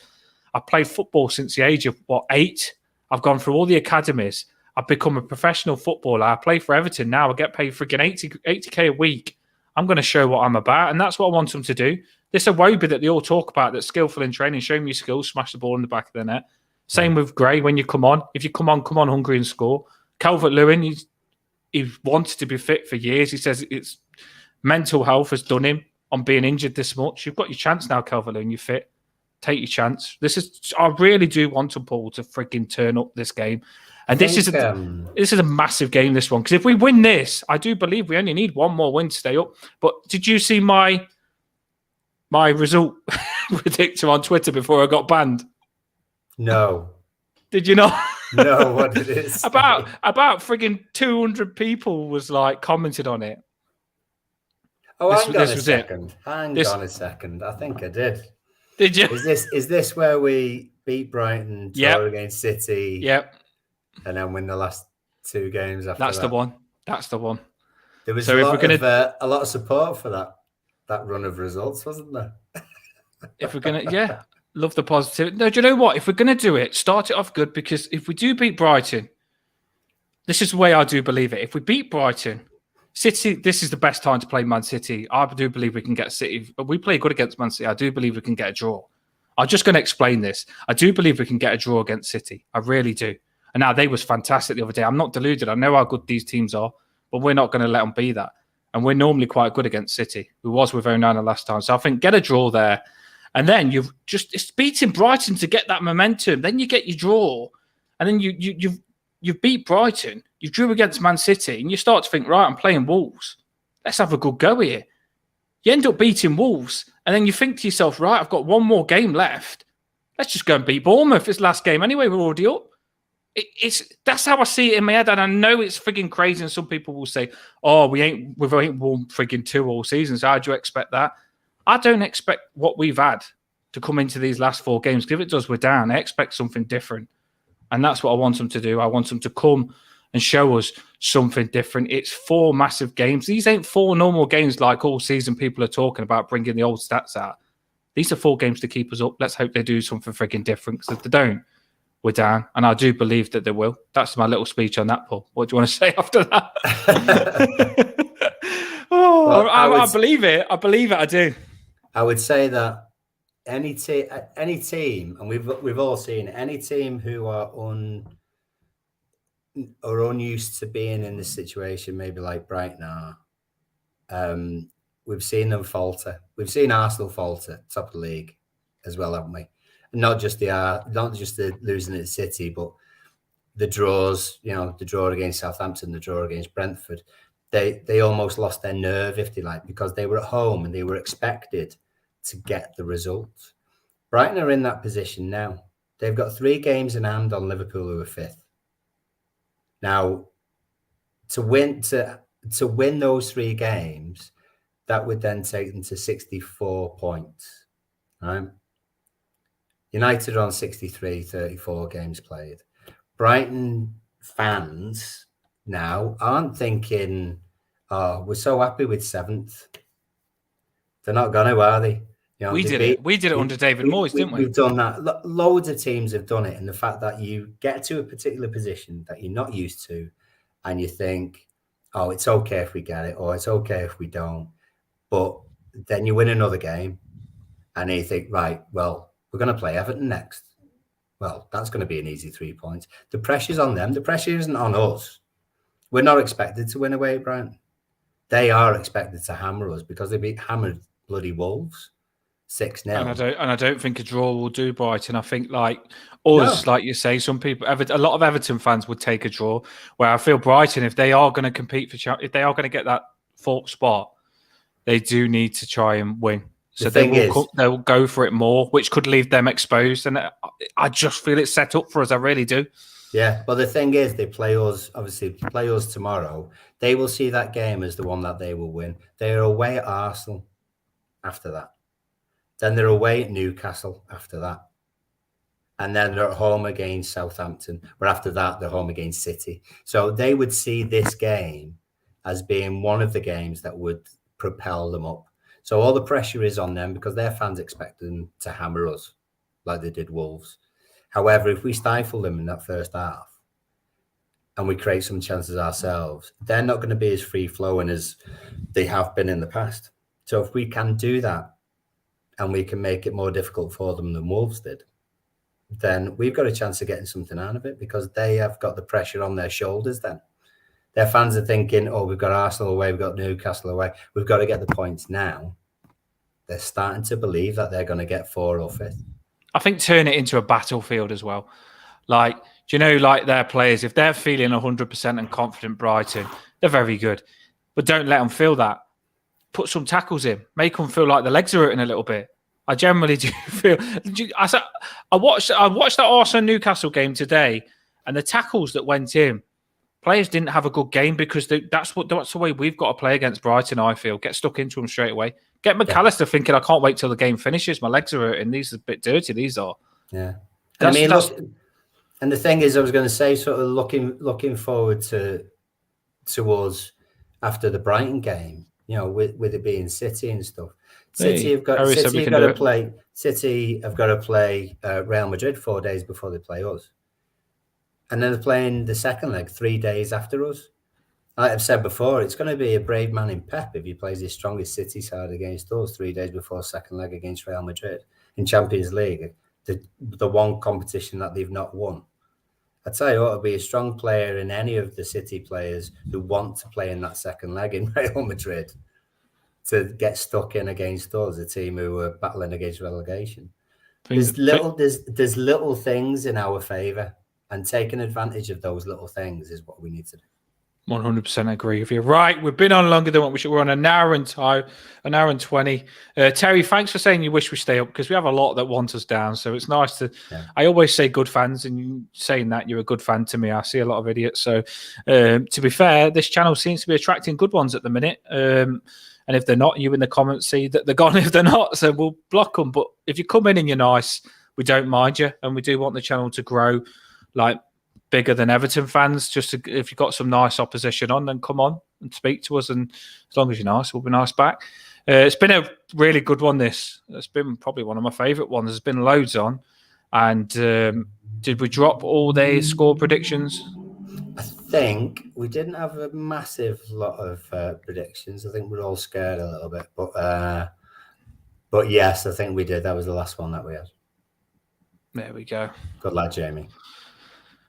I've played football since the age of, 8? I've gone through all the academies. I've become a professional footballer. I play for Everton now. I get paid freaking 80k a week. I'm going to show what I'm about. And that's what I want them to do. This Iwobi that they all talk about, that's skillful in training, show me your skills, smash the ball in the back of the net. Same with Gray when you come on. If you come on hungry and score. Calvert-Lewin, he wanted to be fit for years. He says it's mental health has done him on being injured this much. You've got your chance now, Calvert-Lewin. You're fit. Take your chance. I really do want to Paul to freaking turn up this game. And this is a massive game, this one. Because if we win this, I do believe we only need one more win to stay up. But did you see my result predictor on Twitter before I got banned? No. Did you not? No, what did it say? About frigging 200 people was like commented on it. Oh, This hang on a was it. second. Hang on a second. I think I did. Did you? Is this where we beat Brighton, draw Yep. against City, Yep. and then win the last 2 games after That's that? the one. That's the one. There was So if we're gonna, a lot of support for that run of results, wasn't there? if we're gonna, love the positive. No, do you know what? If we're gonna do it, start it off good, because if we do beat Brighton, this is the way I do believe it. If we beat Brighton, City, this is the best time to play Man City. I do believe we can get City. But we play good against Man City. I do believe we can get a draw. I'm just going to explain this. I do believe we can get a draw against City. I really do. And now they was fantastic the other day. I'm not deluded. I know how good these teams are, but we're not going to let them be that. And we're normally quite good against City. We was with Onana last time. So I think get a draw there. And then it's beating Brighton to get that momentum. Then you get your draw. And then you've beat Brighton. You drew against Man City. And you start to think, right, I'm playing Wolves. Let's have a good go here. You end up beating Wolves. And then you think to yourself, right, I've got one more game left. Let's just go and beat Bournemouth. It's last game anyway. We're already up. That's how I see it in my head. And I know it's frigging crazy. And some people will say, oh, we've ain't won frigging 2 all seasons. How do you expect that? I don't expect what we've had to come into these last 4 games. If it does, we're down. I expect something different. And that's what I want them to do. I want them to come and show us something different. It's 4 massive games. These ain't 4 normal games like all season people are talking about, bringing the old stats out. These are 4 games to keep us up. Let's hope they do something frigging different, because if they don't, we're down. And I do believe that they will. That's my little speech on that, Paul. What do you want to say after that? I believe it. I believe it. I do. I would say that any team, and we've all seen it, any team who are unused to being in this situation, maybe like Brighton are, we've seen them falter. We've seen Arsenal falter, top of the league as well, haven't we? Not just the losing at City, but the draws. The draw against Southampton, the draw against Brentford. They almost lost their nerve, if they like, because they were at home and they were expected to get the result. Brighton are in that position now. They've got 3 games in hand on Liverpool, who are 5th. Now, to win those 3 games, that would then take them to 64 points. Right? United are on 63, 34 games played. Brighton fans now aren't thinking, oh, we're so happy with 7th. They're not going to, are they? We did it under David Moyes, didn't we? We've done that. Loads of teams have done it. And the fact that you get to a particular position that you're not used to, and you think, oh, it's okay if we get it, or it's okay if we don't. But then you win another game, and then you think, right, well, we're going to play Everton next. Well, that's going to be an easy 3 points. The pressure's on them. The pressure isn't on us. We're not expected to win away at Brighton. They are expected to hammer us, because they hammered bloody Wolves 6-0. And I don't think a draw will do Brighton. I think like you say, some people, a lot of Everton fans would take a draw. Where I feel Brighton, if they are going to compete if they are going to get that 4th spot, they do need to try and win. So they'll go for it more, which could leave them exposed. And I just feel it's set up for us. I really do. Yeah, but the thing is, they play us tomorrow. They will see that game as the one that they will win. They are away at Arsenal after that. Then they're away at Newcastle after that. And then they're at home against Southampton. But after that, they're home against City. So they would see this game as being one of the games that would propel them up. So all the pressure is on them, because their fans expect them to hammer us like they did Wolves. However, if we stifle them in that first half and we create some chances ourselves, they're not going to be as free-flowing as they have been in the past. So if we can do that, and we can make it more difficult for them than Wolves did, then we've got a chance of getting something out of it, because they have got the pressure on their shoulders then. Their fans are thinking, oh, we've got Arsenal away, we've got Newcastle away, we've got to get the points now. They're starting to believe that they're going to get 4th or 5th. I think turn it into a battlefield as well. Like, do you know, like their players, if they're feeling 100% and confident, Brighton, they're very good. But don't let them feel that. Put some tackles in. Make them feel like the legs are hurting a little bit. I generally do feel. I watched that Arsenal Newcastle game today, And the tackles that went in, players didn't have a good game because that's the way we've got to play against Brighton, I feel. Get stuck into them straight away. Get McAllister thinking, I can't wait till the game finishes. My legs are hurting. These are a bit dirty, these are. Yeah. And I mean, look, and the thing is, I was going to say, sort of looking forward towards after the Brighton game, you know, with it being City and stuff. City have got to play Real Madrid 4 days before they play us. And then they're playing the second leg 3 days after us. Like I've said before, it's going to be a brave man in Pep if he plays his strongest City side against us 3 days before second leg against Real Madrid in Champions League, the one competition that they've not won. I tell you what, to be a strong player in any of the City players who want to play in that second leg in Real Madrid to get stuck in against us, a team who are battling against relegation. There's little things in our favour, and taking advantage of those little things is what we need to do. 100% agree with you. Right, we've been on longer than what we should. We're on an hour and 20. Terry, thanks for saying you wish we stay up, because we have a lot that want us down. So it's nice to. Yeah. I always say good fans, and you saying that you're a good fan to me. I see a lot of idiots. So to be fair, this channel seems to be attracting good ones at the minute. And if they're not, you in the comments see that they're gone if they're not. So we'll block them. But if you come in and you're nice, we don't mind you, and we do want the channel to grow, like bigger than Everton fans. Just to, if you've got some nice opposition on, then come on and speak to us. And as long as you're nice, we'll be nice back. It's been a really good one. It's been probably one of my favourite ones. There's been loads on. And did we drop all the score predictions? I think we didn't have a massive lot of predictions. I think we're all scared a little bit, but yes, I think we did. That was the last one that we had. There we go. Good lad, Jamie.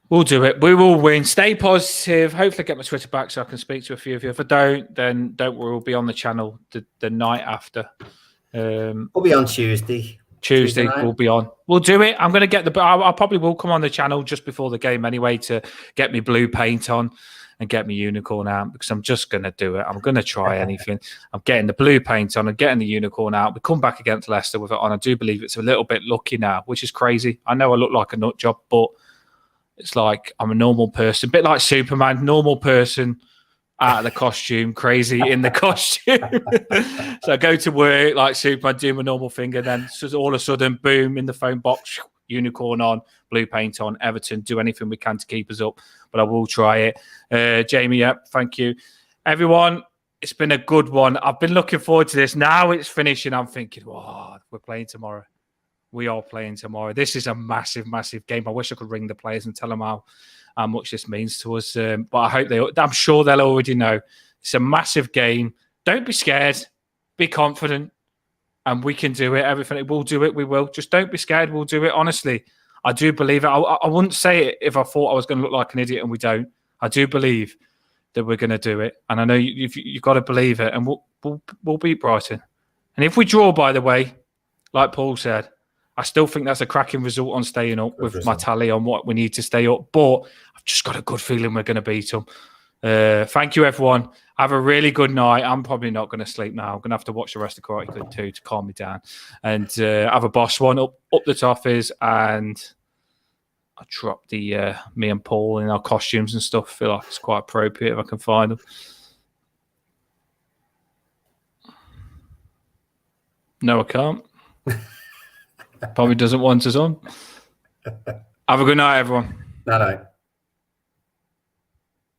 We'll do it. We will win. Stay positive. Hopefully get my Twitter back so I can speak to a few of you. If I don't, then don't worry. We'll be on the channel the night after. We'll be on Tuesday. Tuesday we'll be on. We'll do it. I'm going to get I probably will come on the channel just before the game anyway to get me blue paint on and get me unicorn out, because I'm just going to do it. I'm going to try anything. I'm getting the blue paint on and getting the unicorn out. We come back against Leicester with it on. I do believe it's a little bit lucky now, which is crazy. I know I look like a nut job, but it's like I'm a normal person, a bit like Superman, normal person out of the costume, crazy in the costume. So I go to work like Superman, do my normal thing, and then all of a sudden, boom, in the phone box, unicorn on, blue paint on, Everton, do anything we can to keep us up, but I will try it. Jamie, yep, thank you. Everyone, it's been a good one. I've been looking forward to this. Now it's finishing. I'm thinking, wow, we're playing tomorrow. We are playing tomorrow. This is a massive, massive game. I wish I could ring the players and tell them how much this means to us. But I hope I'm sure they'll already know. It's a massive game. Don't be scared. Be confident. And we can do it. Everything. We'll do it. We will. Just don't be scared. We'll do it. Honestly, I do believe it. I wouldn't say it if I thought I was going to look like an idiot, and we don't. I do believe that we're going to do it. And I know you've got to believe it. And we'll beat Brighton. And if we draw, by the way, like Paul said, I still think that's a cracking result on staying up with my tally on what we need to stay up. But I've just got a good feeling we're going to beat them. Thank you, everyone. Have a really good night. I'm probably not going to sleep now. I'm going to have to watch the rest of Karate Kid 2 to calm me down. And have a boss one up the toffees. And I'll drop the me and Paul in our costumes and stuff. I feel like it's quite appropriate if I can find them. No, I can't. Probably doesn't want us on. Have a good night, everyone. Night.